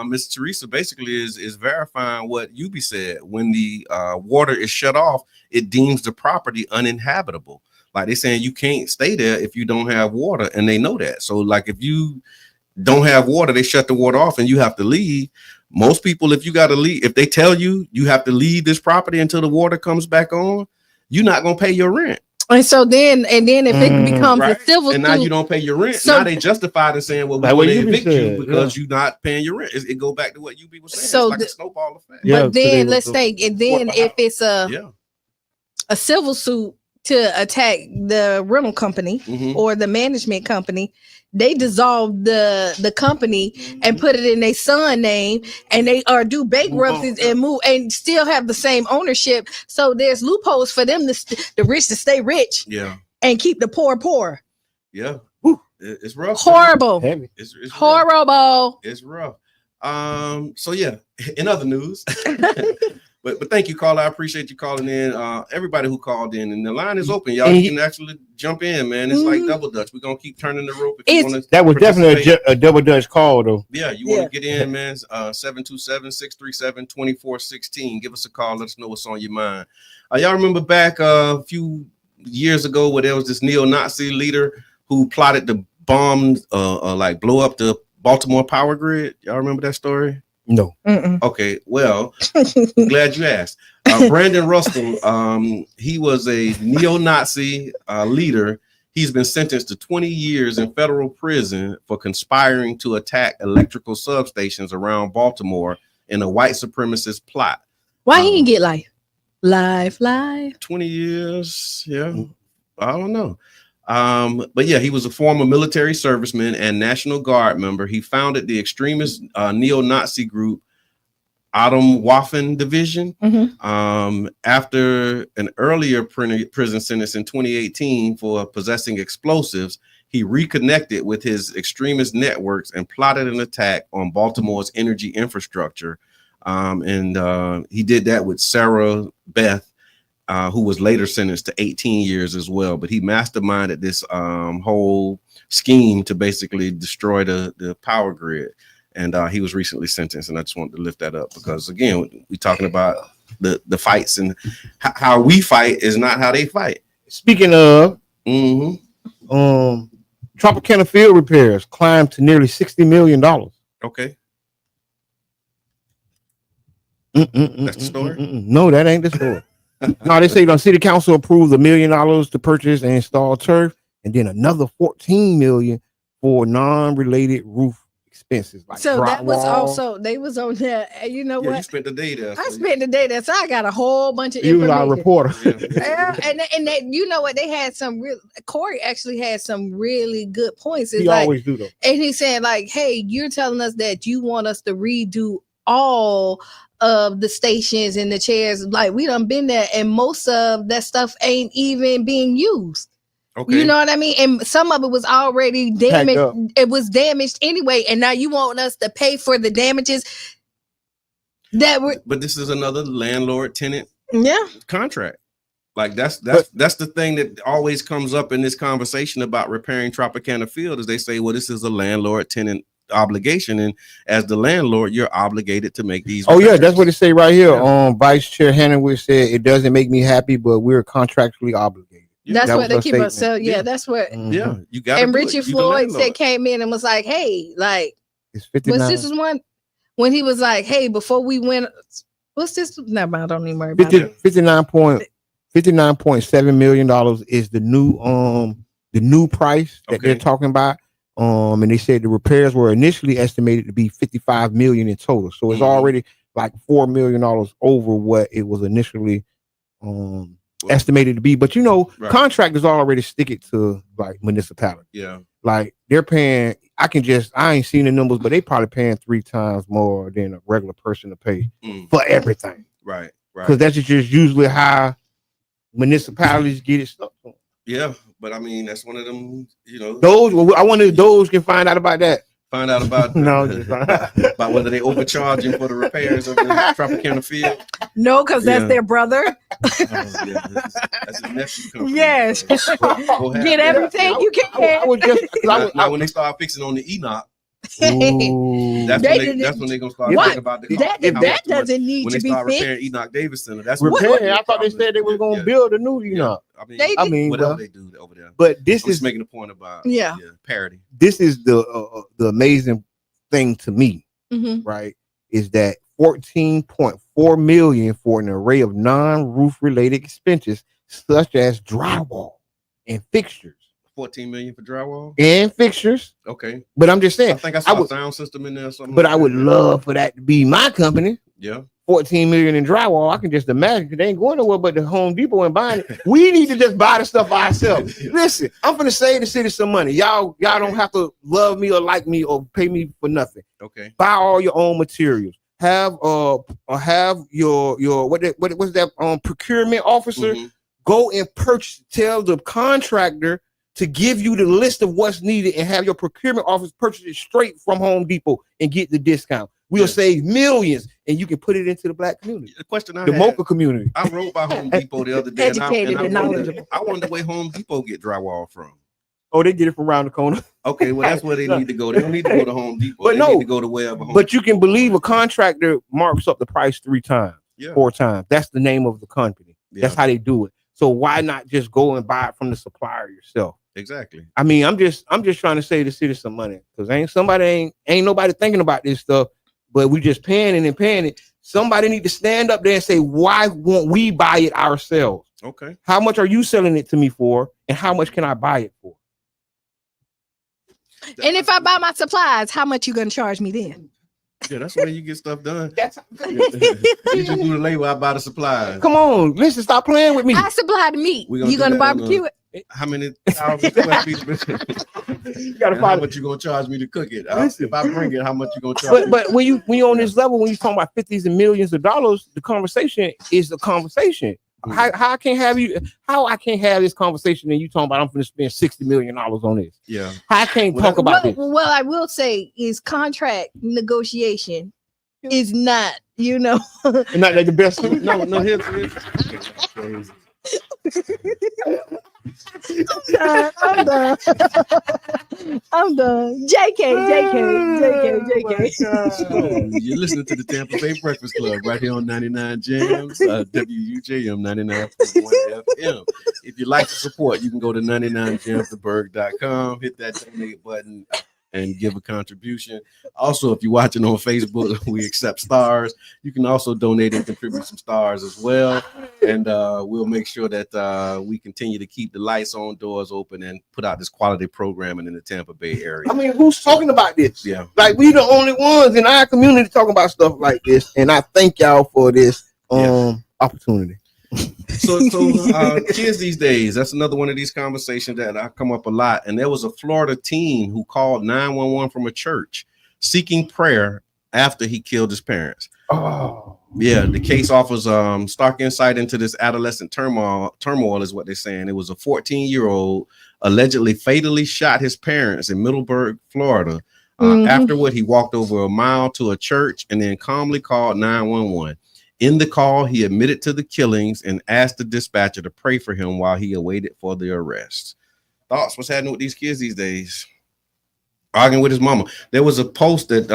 Miss Teresa basically is verifying what Yubi said. When the water is shut off, it deems the property uninhabitable. Like they're saying, you can't stay there if you don't have water, and they know that. So like if you don't have water, they shut the water off, and you have to leave. Most people, if you got to leave, if they tell you you have to leave this property until the water comes back on, you're not gonna pay your rent. And so then if it becomes a civil and now suit, you don't pay your rent, so now they justified in saying, well, we Like want what to you evict said, you because you're not paying your rent. It go back to what you be was saying. So it's like a snowball effect. But then let's say, and then if it's a civil suit to attack the rental company or the management company, they dissolve the company and put it in their son name, and they do bankruptcies and move and still have the same ownership. So there's loopholes for them the rich to stay rich, and keep the poor. Yeah, it's rough. Horrible. It's horrible. Rough. It's rough. So yeah, in other news. But thank you, caller. I appreciate you calling in. Everybody who called in, and the line is open. Y'all can actually jump in, man. It's like double dutch. We're gonna keep turning the rope. That was definitely a double dutch call, though. Yeah, you want to get in, man? 727-637-2416. Give us a call. Let us know what's on your mind. Y'all remember back a few years ago where there was this neo-Nazi leader who plotted to bomb, like blow up the Baltimore power grid? Y'all remember that story? No. Okay, well, glad you asked. Brandon Russell, he was a neo-Nazi leader. He's been sentenced to 20 years in federal prison for conspiring to attack electrical substations around Baltimore in a white supremacist plot. Why he didn't get life? Life. 20 years, yeah. I don't know. But yeah, he was a former military serviceman and National Guard member. He founded the extremist neo-Nazi group Waffen Division. After an earlier prison sentence in 2018 for possessing explosives, he reconnected with his extremist networks and plotted an attack on Baltimore's energy infrastructure. And he did that with Sarah Beth, who was later sentenced to 18 years as well. But he masterminded this whole scheme to basically destroy the power grid. And he was recently sentenced. And I just wanted to lift that up because, again, we're talking about the fights, and how we fight is not how they fight. Speaking of, Tropicana field repairs climbed to nearly $60 million. Okay. That's the story? No, that ain't the story. No, they say the city council approved $1 million to purchase and install turf, and then another $14 million for non-related roof expenses. Like so that was also, they was on there. You know what? You spent the day there. I spent the day there, so I got a whole bunch of you information. You reporter. and they, you know what? They had some real. Corey actually had some really good points. It's he always do though. And he said, like, "Hey, you're telling us that you want us to redo all of the stations and the chairs. Like, we done been there, and most of that stuff ain't even being used." Okay. You know what I mean? And some of it was already damaged. It was damaged anyway. And now you want us to pay for the damages that were. But this is another landlord-tenant contract. Like that's the thing that always comes up in this conversation about repairing Tropicana Field is they say, well, this is a landlord-tenant obligation, and as the landlord, you're obligated to make these. Oh, yeah, that's what it say right here. Vice Chair Hannaway said it doesn't make me happy, but we're contractually obligated. That's that what they keep on saying. Yeah, that's what. Yeah, you got. And Richard Floyd came in and was like, "Hey, like, it's 59. This is one when he was like, hey, before we went, what's this? Never mind, I don't even worry about it. $59.7 million is the new price that they're talking about. And they said the repairs were initially estimated to be $55 million in total. So it's already like $4 million over what it was initially estimated to be. But you know, contractors already stick it to like municipality. Yeah. Like they're paying, I ain't seen the numbers, but they probably paying 3 times more than a regular person to pay for everything. Right. Because that's just usually how municipalities get it stuck. Yeah, but I mean that's one of them, you know. I wonder if DOGE can find out about that. Find out about about whether they overcharging for the repairs of the Tropicana Field. No, because that's their brother. That's his nephew company. Yes. Get everything you can. Now when they start fixing on the Enoch, that's when they're gonna start thinking about the cost. That doesn't need to be fixed. When they start repairing Enoch Davis Center, that's repairing. I thought they said they were gonna build a new Enoch. I mean, whatever they do over there. But this is making a point about parity. This is the amazing thing to me, right? Is that $14.4 million for an array of non-roof related expenses such as drywall and fixtures. 14 million for drywall and fixtures. Okay, but I'm just saying. I think I saw a sound system in there. Or something but like I would love for that to be my company. Yeah. 14 million in drywall. I can just imagine because they ain't going nowhere but the Home Depot and buying it. We need to just buy the stuff ourselves. Listen, I'm gonna save the city some money. Y'all don't have to love me or like me or pay me for nothing. Okay. Buy all your own materials. Have your what's that procurement officer go and purchase. Tell the contractor to give you the list of what's needed and have your procurement office purchase it straight from Home Depot and get the discount. We'll save millions, and you can put it into the black community. The question the Mocha community. I rode by Home Depot the other day, Educated and knowledgeable. I wonder where Home Depot get drywall from. Oh, they get it from around the corner. Okay, well that's where they need to go. They don't need to go to Home Depot. But they need to go to wherever. But you can believe a contractor marks up the price 3 times, 4 times. That's the name of the company. Yeah. That's how they do it. So why not just go and buy it from the supplier yourself? Exactly. I mean, I'm just trying to save the city some money because ain't nobody thinking about this stuff, but we just paying it. Somebody need to stand up there and say, why won't we buy it ourselves? Okay. How much are you selling it to me for, and how much can I buy it for? And if I buy my supplies, how much you gonna charge me then? Yeah, that's where you get stuff done. You just do the label. I buy the supplies. Come on, listen, stop playing with me. I supply the meat. You gonna barbecue it? How many thousand square feet? You gotta find how much you gonna charge me to cook it. If I bring it, how much you gonna charge me? But when you on this level, when you talking about 50s and millions of dollars, the conversation is the conversation. How I can't have this conversation and you talking about I'm going to spend $60 million on this? Yeah. I can't talk about this. Well, I will say is contract negotiation is not, not like the best. No, here's I'm done. I'm done. JK. You're listening to the Tampa Bay Breakfast Club right here on 99 Jams, WUJM 99.1 FM. If you'd like to support, you can go to 99jamstheberg.com, hit that donate button, and give a contribution. Also, if you're watching on Facebook, we accept stars. You can also donate and contribute some stars as well. And we'll make sure that we continue to keep the lights on, doors open, and put out this quality programming in the Tampa Bay area. I mean, who's talking about this? Yeah. Like, we the only ones in our community talking about stuff like this. And I thank y'all for this opportunity. So kids these days, that's another one of these conversations that I come up a lot. And there was a Florida teen who called 911 from a church seeking prayer after he killed his parents. Oh, yeah. The case offers stark insight into this adolescent turmoil is what they're saying. It was a 14-year-old allegedly fatally shot his parents in Middleburg, Florida. Afterward, he walked over a mile to a church and then calmly called 911. In the call, he admitted to the killings and asked the dispatcher to pray for him while he awaited for the arrest. Thoughts? What's happening with these kids these days? Arguing with his mama. There was a post that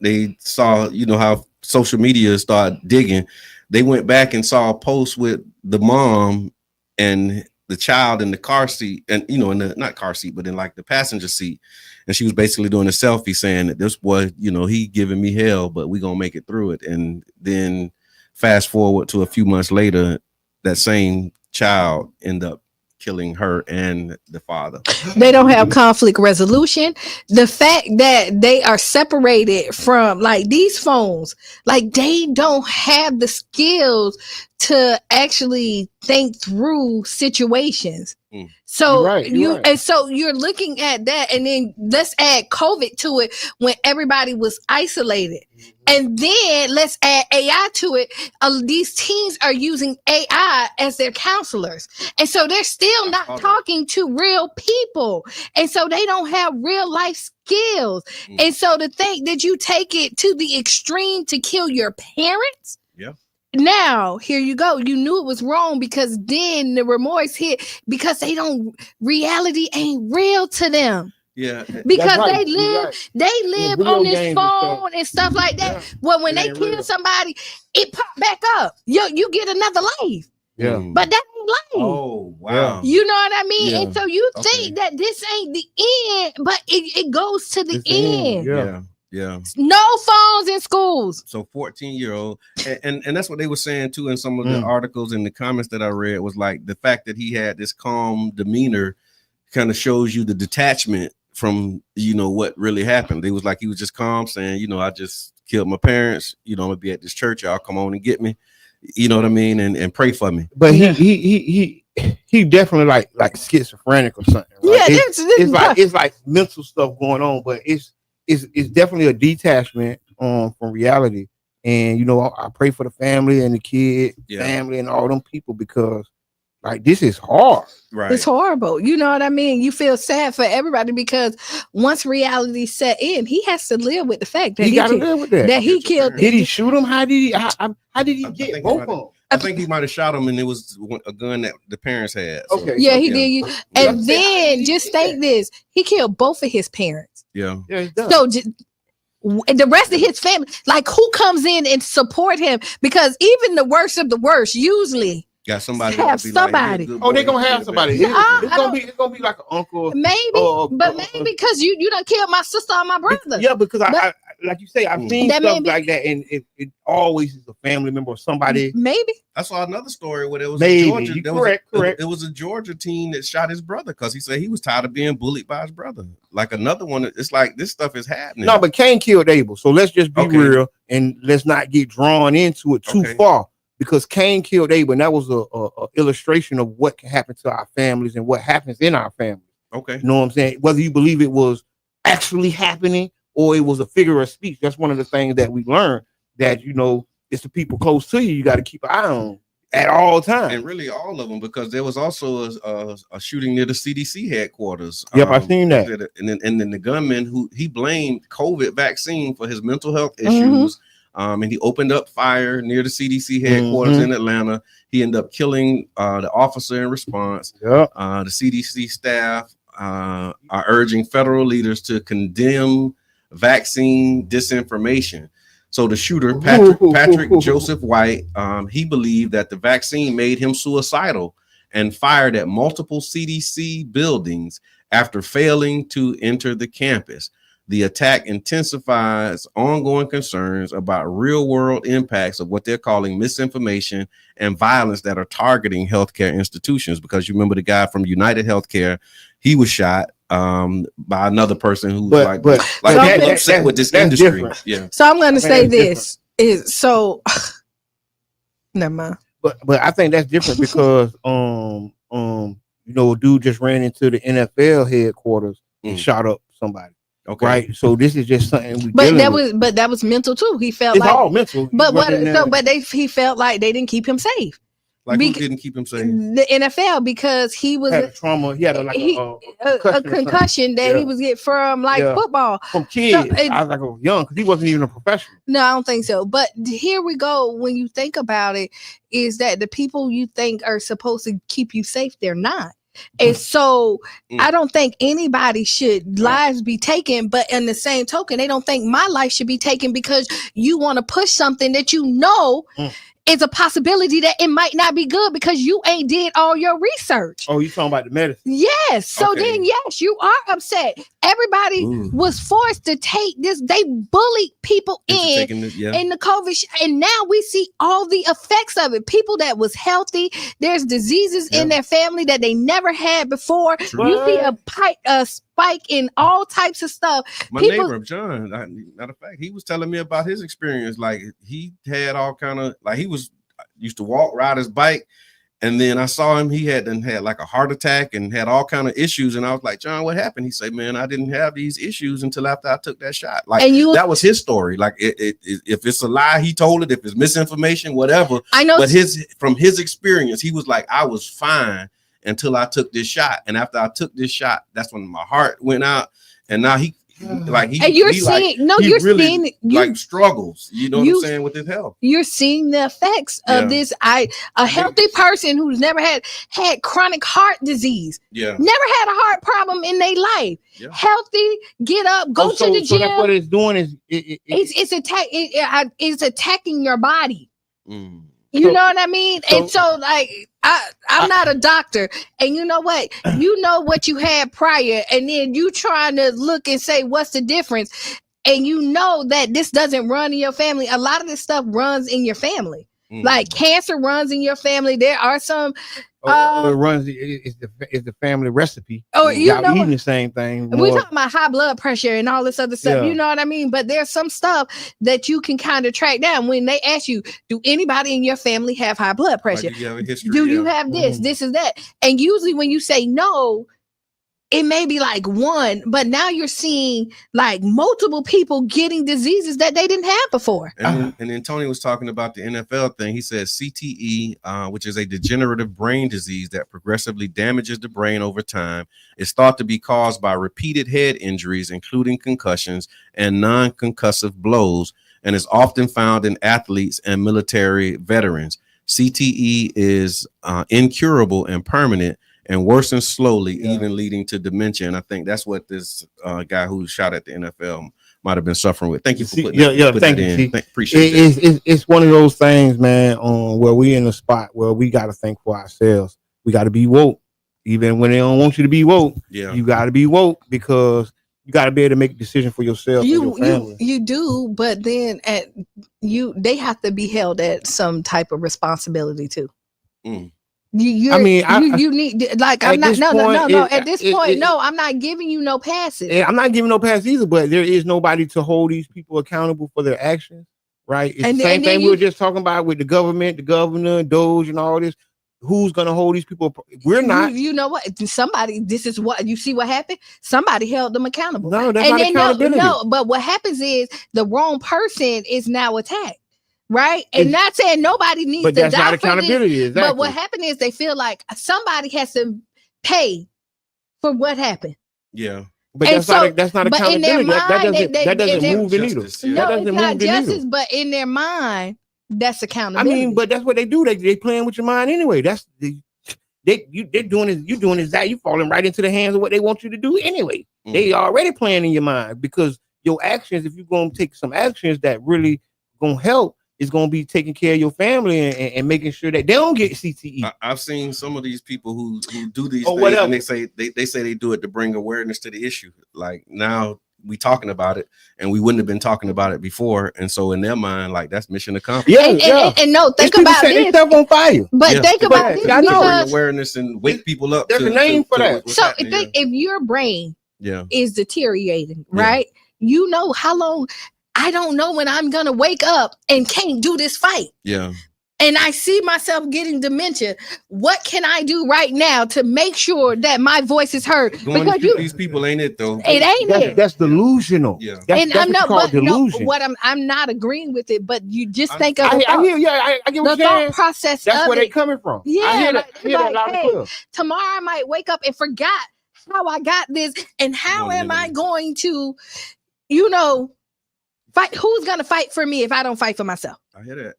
they saw, how social media started digging. They went back and saw a post with the mom and the child in the car seat, and in the not car seat, but in like the passenger seat. And she was basically doing a selfie saying that this boy, he giving me hell, but we gonna make it through it. And then fast forward to a few months later, that same child ended up killing her and the father. They don't have conflict resolution. The fact that they are separated from like these phones, like they don't have the skills to actually think through situations. So and so you're looking at that, and then let's add COVID to it when everybody was isolated. And then let's add AI to it. These teens are using AI as their counselors. And so they're still not talking to real people. And so they don't have real life skills. And so to think that you take it to the extreme to kill your parents. Yeah. Now, here you go. You knew it was wrong because then the remorse hit because reality ain't real to them. Yeah, because they live on this phone and stuff like that. Yeah. Well, when they kill somebody, it pop back up. You get another life. Yeah, but that ain't life. Oh wow, you know what I mean? Yeah. And so you think that this ain't the end, but it goes to the end. Yeah. No phones in schools. So 14-year-old, and that's what they were saying too in some of the articles and the comments that I read was like the fact that he had this calm demeanor kind of shows you the detachment from what really happened. It was like he was just calm, saying, I just killed my parents. I'm gonna be at this church. Y'all come on and get me. You know what I mean, and pray for me. But he definitely like schizophrenic or something. Right? Yeah, it's like mental stuff going on, but it's definitely a detachment from reality. And I pray for the family and the kid, family, and all them people because like this is hard. Right. It's horrible. You know what I mean? You feel sad for everybody because once reality set in, he has to live with the fact that he got to live with that. That he killed. Did he shoot him? How did he get both of them? I think he might have shot him, and it was a gun that the parents had. So, okay. Yeah, he did. And then just state this: he killed both of his parents. Yeah. Yeah, he does. So the rest of his family, like who comes in and support him? Because even the worst of the worst usually got somebody. Have somebody. Like, they're gonna have somebody. It's gonna be like an uncle. Maybe, but maybe because you done killed my sister or my brother. Yeah, because I like you say, I've seen stuff like that, and it always is a family member or somebody. Maybe I saw another story where there was maybe. a Georgia. Correct. It was a Georgia teen that shot his brother because he said he was tired of being bullied by his brother. Like another one, it's like this stuff is happening. No, but Cain killed Abel, so let's just be real and let's not get drawn into it too far. Because Cain killed Abel, and that was a illustration of what can happen to our families and what happens in our families. Okay. You know what I'm saying? Whether you believe it was actually happening or it was a figure of speech. That's one of the things that we learned, that, it's the people close to you. You got to keep an eye on at all times. And really all of them, because there was also a shooting near the CDC headquarters. Yep, I've seen that. And then the gunman who he blamed COVID vaccine for his mental health issues. And he opened up fire near the CDC headquarters in Atlanta. He ended up killing the officer in response. Yep. The CDC staff are urging federal leaders to condemn vaccine disinformation. So the shooter, Patrick Joseph White, he believed that the vaccine made him suicidal and fired at multiple CDC buildings after failing to enter the campus. The attack intensifies ongoing concerns about real-world impacts of what they're calling misinformation and violence that are targeting healthcare institutions. Because you remember the guy from United Healthcare, he was shot by another person who was upset with this industry. Different. Yeah. So I'm going to say this is so. Never mind. But I think that's different because a dude just ran into the NFL headquarters and shot up somebody. Okay. Right. So this is just something. But that was mental too. He felt it's all mental. He felt like they didn't keep him safe. Like who didn't keep him safe? The NFL, because he was had trauma. He had a concussion that he was getting from football. From kids. I was like young because he wasn't even a professional. No, I don't think so. But here we go. When you think about it, is that the people you think are supposed to keep you safe, they're not. And so I don't think anybody should lives be taken, but in the same token, they don't think my life should be taken because you want to push something that is a possibility that it might not be good because you ain't did all your research. Oh, you talking about the medicine? Yes. So then, yes, you are upset. Everybody was forced to take this. They bullied people in the COVID, and now we see all the effects of it. People that was healthy, there's diseases in their family that they never had before. True. You see a spike in all types of stuff. My neighbor John, matter of fact, he was telling me about his experience. Like he had all kind of used to ride his bike. And then I saw him, he had like a heart attack and had all kind of issues. And I was like, John, what happened? He said, man, I didn't have these issues until after I took that shot. Like that was his story. Like if it's a lie, he told it. If it's misinformation, whatever. I know. But from his experience, he was like, I was fine until I took this shot. And after I took this shot, that's when my heart went out. And now he struggles, you know what I'm saying, with his health. You're seeing the effects of this. A healthy person who's never had chronic heart disease, never had a heart problem in their life, healthy, get up, go to the gym. So that's what it's doing is it's attacking your body. You know what I mean? And so I'm not a doctor, and you know what? You know what you had prior, and then you trying to look and say, what's the difference? and you know that this doesn't run in your family. A lot of this stuff runs in your family. Like cancer runs in your family. There are some it runs. It's the family recipe. Or y'all eating the same thing. We're talking about high blood pressure and all this other stuff. Yeah. You know what I mean? But there's some stuff that you can kind of track down when they ask you, do anybody in your family have high blood pressure? Like, do you have a history? Do you have this? This is that. And usually when you say no, it may be like one, but now you're seeing like multiple people getting diseases that they didn't have before. And then Tony was talking about the NFL thing. He said CTE, which is a degenerative brain disease that progressively damages the brain over time, is thought to be caused by repeated head injuries, including concussions and non-concussive blows, and is often found in athletes and military veterans. CTE is incurable and permanent, and worsens slowly, even leading to dementia. And I think that's what this guy who shot at the NFL might have been suffering with. Thank you for putting that in. Appreciate it. It's one of those things, man, where we in a spot where we got to think for ourselves. We got to be woke. Even when they don't want you to be woke, you got to be woke, because you got to be able to make a decision for yourself and your family. You do, but then they have to be held at some type of responsibility too. You need, like, I'm not, no. At this point, I'm not giving you no passes. I'm not giving no pass either, but there is nobody to hold these people accountable for their actions, right? It's the same thing we were just talking about with the government, the governor, DOGE, and all this. Who's going to hold these people? We're not. You know what? Somebody, this is what, you see what happened? Somebody held them accountable. No, that's not accountability. No, but what happens is the wrong person is now attacked. Right, and not saying nobody needs to die. But that's not accountability. Exactly. But what happened is they feel like somebody has to pay for what happened. Yeah, but that's not accountability. That doesn't move the needle. No, it's not justice, but in their mind, that's accountability. I mean, but that's what they do. They playing with your mind anyway. That's they're doing is you doing is that you falling right into the hands of what they want you to do anyway. They already playing in your mind, because your actions, if you're gonna take some actions that really gonna help, is going to be taking care of your family and making sure that they don't get CTE. I've seen some of these people who do these things, and they say they do it to bring awareness to the issue. Like, now we talking about it, and we wouldn't have been talking about it before, and so in their mind, like, that's mission accomplished. And no, think about this. Stuff on fire. But think about this. I know, bring awareness and wake people up. There's a name for that. So if your brain is deteriorating, right? You know how long. I don't know when I'm going to wake up and can't do this fight. Yeah. And I see myself getting dementia. What can I do right now to make sure that my voice is heard? Because these people ain't it though. It ain't it. That's delusional. Yeah. I'm not agreeing with it, but you just think of I get what the thought process. That's where they coming from. Yeah. I hear that. Tomorrow I might wake up and forgot how I got this, and how am I going to, fight? Who's gonna fight for me if I don't fight for myself? I hear that.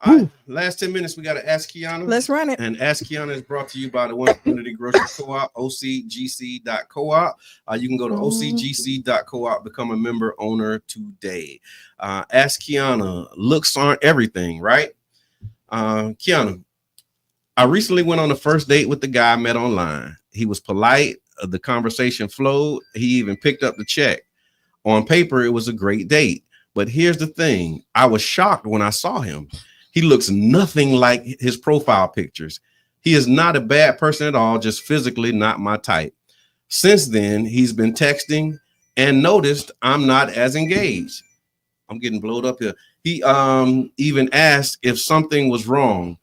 All right, last 10 minutes, we got to Ask Qiana. Let's run it. And Ask Qiana is brought to you by the One Community Grocery Co-op, OCGC.coop. You can go to OCGC.coop, become a member owner today. Ask Qiana. Looks aren't everything, right? Qiana, I recently went on a first date with the guy I met online. He was polite. The conversation flowed. He even picked up the check. On paper, it was a great date. But here's the thing. I was shocked when I saw him. He looks nothing like his profile pictures. He is not a bad person at all, just physically not my type. Since then, he's been texting and noticed I'm not as engaged. I'm getting blowed up here. He even asked if something was wrong.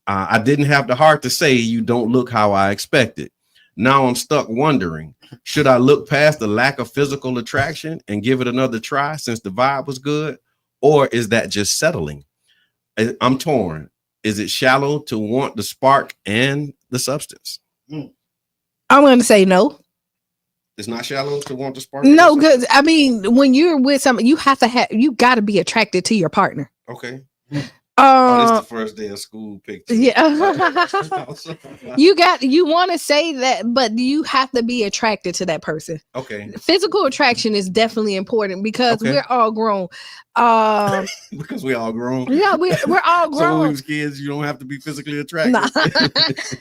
I didn't have the heart to say you don't look how I expected. Now I'm stuck wondering, should I look past the lack of physical attraction and give it another try since the vibe was good? Or is that just settling? I'm torn. Is it shallow to want the spark and the substance? I'm going to say no. It's not shallow to want the spark? No, because I mean, when you're with somebody, you got to be attracted to your partner. Okay. This the first day of school picture. Yeah. You want to say that, but you have to be attracted to that person. Okay. Physical attraction is definitely important because we're all grown. Because we're all grown. Yeah, we're all grown. So when we was kids, you don't have to be physically attracted. Nah.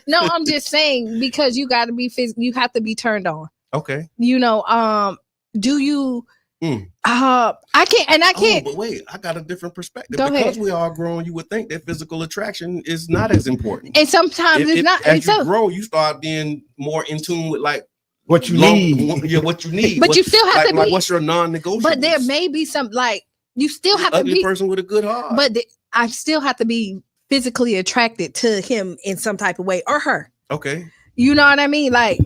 No, I'm just saying, because you got to be you have to be turned on. Okay. Do you I can't. But wait, I got a different perspective. Go because ahead. we are grown, you would think that physical attraction is not as important. And sometimes it's not. As you grow, you start being more in tune with like what you need. Yeah, what you need. But you still have to be. Like, what's your non-negotiable? But there may be some like you still have to be a person with a good heart. But I still have to be physically attracted to him in some type of way or her. Okay. You know what I mean? Like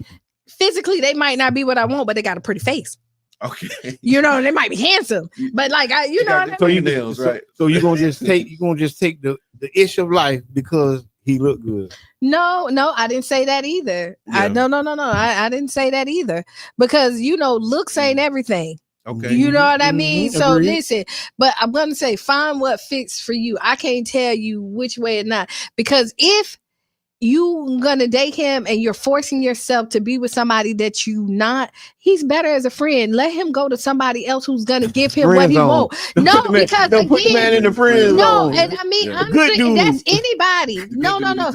physically, they might not be what I want, but they got a pretty face. Okay. You know, they might be handsome, but like you know what I mean? So nails, right? So you're gonna just take the ish of life because he looked good. No, I didn't say that either. Yeah. No. I didn't say that either because looks ain't everything. Okay. You know what I mean? So Agreed. listen, but I'm gonna say find what fits for you. I can't tell you which way or not because if you gonna date him and you're forcing yourself to be with somebody that you not, he's better as a friend. Let him go to somebody else who's gonna give him what he wants. No, because don't put the man in the friend no, zone. and I mean Yeah. honestly, that's anybody. No. Yeah.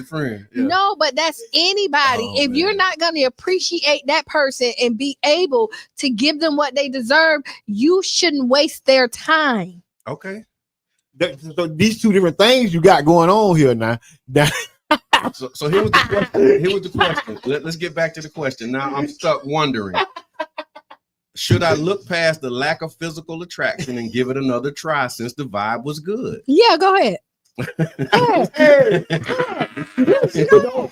No, but that's anybody. Oh, if you're man. not going to appreciate that person and be able to give them what they deserve, you shouldn't waste their time. Okay. So these two different things you got going on here now. So here was the question. Here was the question. Let's get back to the question. Now I'm stuck wondering. Should I look past the lack of physical attraction and give it another try since the vibe was good? Yeah, go ahead.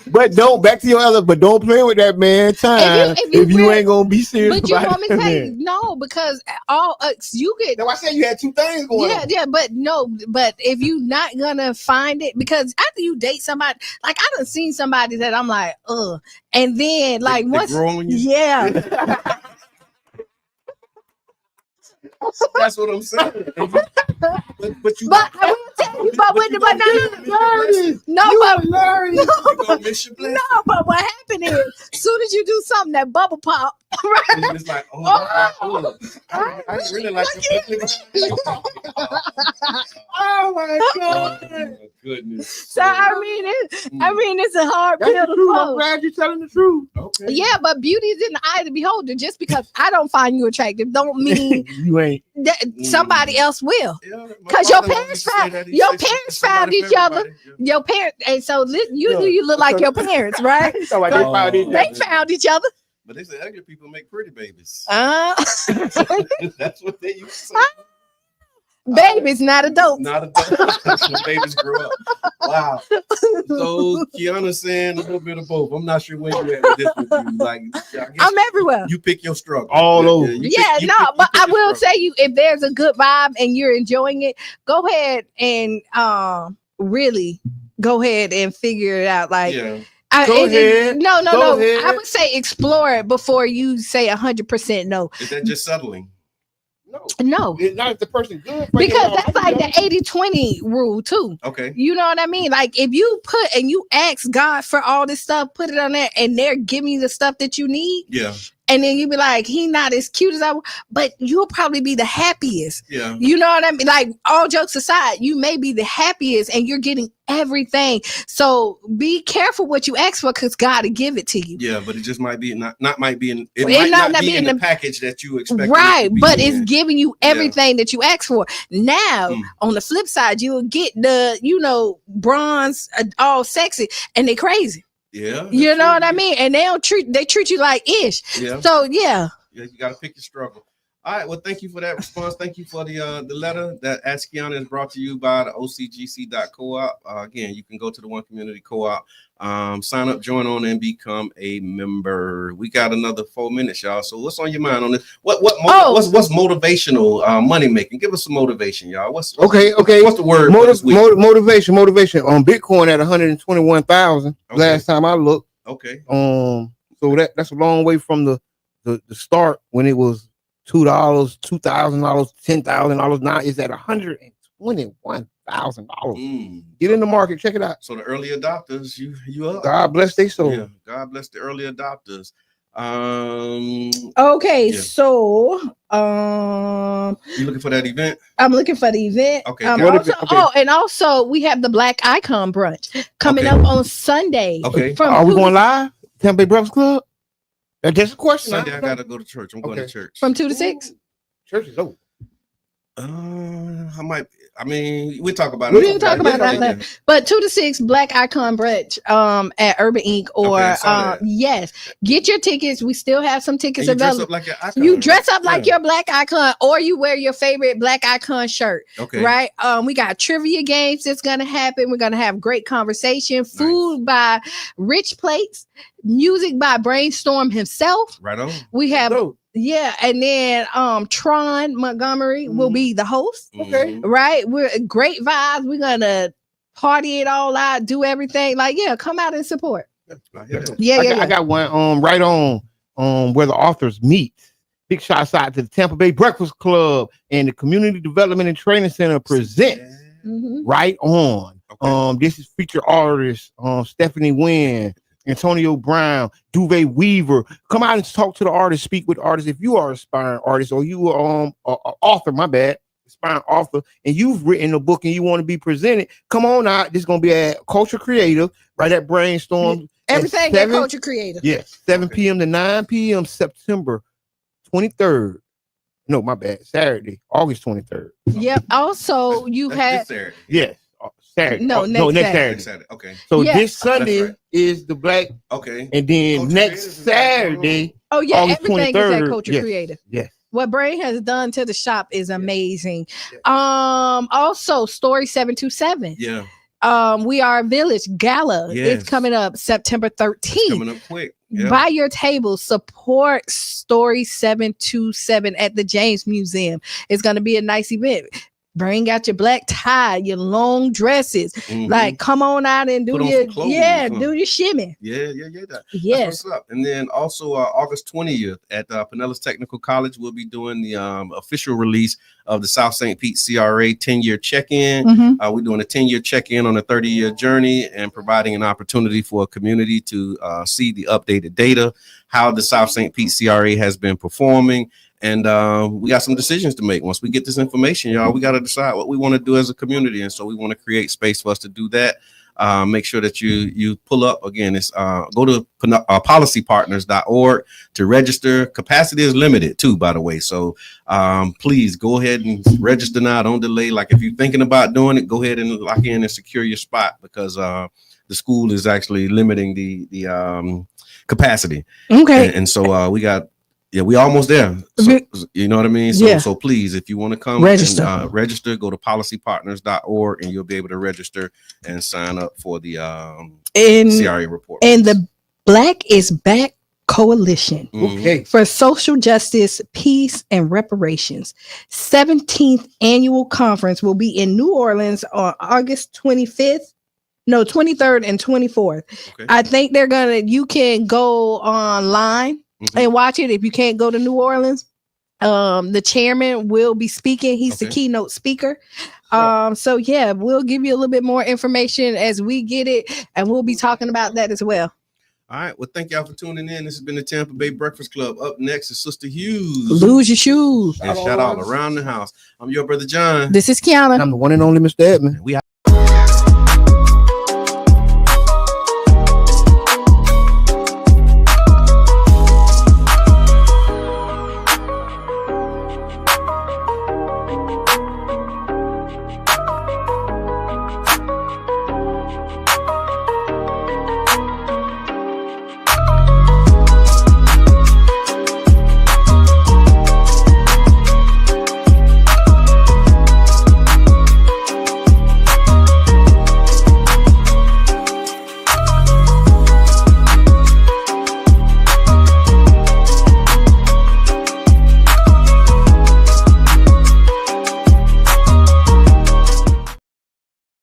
But don't back to your other. But don't play with that man time if you ain't gonna be serious. But you about want me to it, say man. no because all you get. No, I said you had two things going on. Yeah, but no, but if you not gonna find it because after you date somebody, like I done seen somebody that I'm like, and then like once, yeah. That's what I'm saying. But you. But I will tell you, but what happened is, as soon as you do something that bubble pop, right? It's like, I didn't really like it. Oh my God! Oh, my goodness. So I mean, it's a hard pill to swallow. I'm glad you're telling the truth. Okay. Yeah, but beauty is in the eye of the beholder. Just because I don't find you attractive, don't mean you ain't that somebody else will. Because your parents found each other. Your parents, and so you look like your parents, right? So like they found each other. But they say ugly people make pretty babies. That's what they used to say. Babies, not adults. Not adults. When babies grow up. Wow. So Qiana saying a little bit of both. I'm not sure where you at with this with you. Like, I'm everywhere. You pick your struggle. All over. But I will tell you, if there's a good vibe and you're enjoying it, go ahead and really go ahead and figure it out. Like, yeah. Go ahead. No. ahead. I would say explore it before you say 100% no. Is that just settling? No. It's not if the person good. Because that's like the 80-20 rule too. Okay. You know what I mean? Like if you put and you ask God for all this stuff, put it on there, and they're giving you the stuff that you need. Yeah. And then you be like, he not as cute as I want, but you'll probably be the happiest. Yeah. You know what I mean? Like all jokes aside, you may be the happiest and you're getting everything. So be careful what you ask for because God will give it to you. Yeah, but it just might be not might be in It might not not be be in the package that you expect. Right, but it's giving you everything that you ask for. Now, on the flip side, you'll get the, bronze, all sexy, and they crazy. Yeah. You know what I mean? And they treat you like ish. Yeah. So yeah. Yeah, you gotta pick your struggle. All right. Well, thank you for that response. Thank you for the letter that Ask Qiana is brought to you by the OCGC.coop. Again, you can go to the One Community Co-op, sign up, join on, and become a member. We got another 4 minutes, y'all. So what's on your mind on this? What's motivational money making? Give us some motivation, y'all. What's okay? What's the word? Motivation on Bitcoin at 121,000 last time I looked. Okay. So that's a long way from the start when it was $2, $2,000, $10,000. Now it's at $121,000. Get in the market, check it out. So the early adopters, you up. God bless their soul. Yeah, God bless the early adopters. Okay, so you looking for that event? I'm looking for the event. Okay. And also we have the Black Icon brunch coming up on Sunday. Okay. Are we going live? Tampa Bay Breakfast Club? That's a question. Sunday I gotta go to church. I'm going to church from 2 to 6. Church is over. I mean, we talk about it. We didn't talk about that. But 2 to 6 Black Icon Brunch at Urban Ink or yes, get your tickets. We still have some tickets available. You dress up like your Black Icon, or you wear your favorite Black Icon shirt. Okay. Right. We got trivia games that's gonna happen. We're gonna have great conversation, food by Rich Plates, music by Brainstorm himself. Right on. We have yeah, and then Tron Montgomery will be the host. Okay. Right. We're great vibes. We're gonna party it all out, do everything. Like, yeah, come out and support. I got one right on where the authors meet. Big shots out to the Tampa Bay Breakfast Club and the Community Development and Training Center presents right on. This is featured artists Stephanie Wynn, Antonio Brown, Duvet Weaver. Come out and talk to the artists, speak with artists. If you are an aspiring artist or you are author, aspiring author, and you've written a book and you want to be presented, come on out. This is going to be at Culture Creative, right at Brainstorm. Everything at Culture Creative. Yes, 7 p.m. to 9 p.m. September 23rd. No, my bad. Saturday, August 23rd. Yep. Also, you had yes. Saturday. Next Saturday. Okay. So this Sunday is the Black. Okay. And then Culture next Saturday. Oh yeah, August everything 23rd, is at Culture Creative. Yes. What Brain has done to the shop is amazing. Also, Story 727. Yeah. We Are a Village Gala. It's coming up September 13th. Coming up quick. Yeah. Buy your table, support Story 727 at the James Museum. It's going to be a nice event. Bring out your black tie, your long dresses. Like, come on out and do your do your shimmy. Yeah. That's what's up. And then also August 20th at Pinellas Technical College, we'll be doing the official release of the South St. Pete CRA 10-year check-in. We're doing a 10-year check-in on a 30-year journey and providing an opportunity for a community to see the updated data, how the South St. Pete CRA has been performing. And we got some decisions to make. Once we get this information, y'all, we got to decide what we want to do as a community. And so we want to create space for us to do that. Make sure that you pull up. Again, it's go to policypartners.org to register. Capacity is limited too, by the way. So please go ahead and register now. Don't delay. Like if you're thinking about doing it, go ahead and lock in and secure your spot, because the school is actually limiting the capacity. Okay. And so we got. Yeah, we almost there. So, you know what I mean? So please, if you want to come register, go to policypartners.org and you'll be able to register and sign up for the CRA report. And the Black is Back Coalition for Social Justice, Peace, and Reparations 17th Annual Conference will be in New Orleans on August 23rd and 24th. I think you can go online and watch it if you can't go to New Orleans. The chairman will be speaking. He's the keynote speaker. So yeah, we'll give you a little bit more information as we get it, and we'll be talking about that as well. All right. Well, thank y'all for tuning in. This has been the Tampa Bay Breakfast Club. Up next is Sister Hughes. Lose your shoes. And shout out around the house. I'm your brother John. This is Qiana. I'm the one and only Mr. Edmund.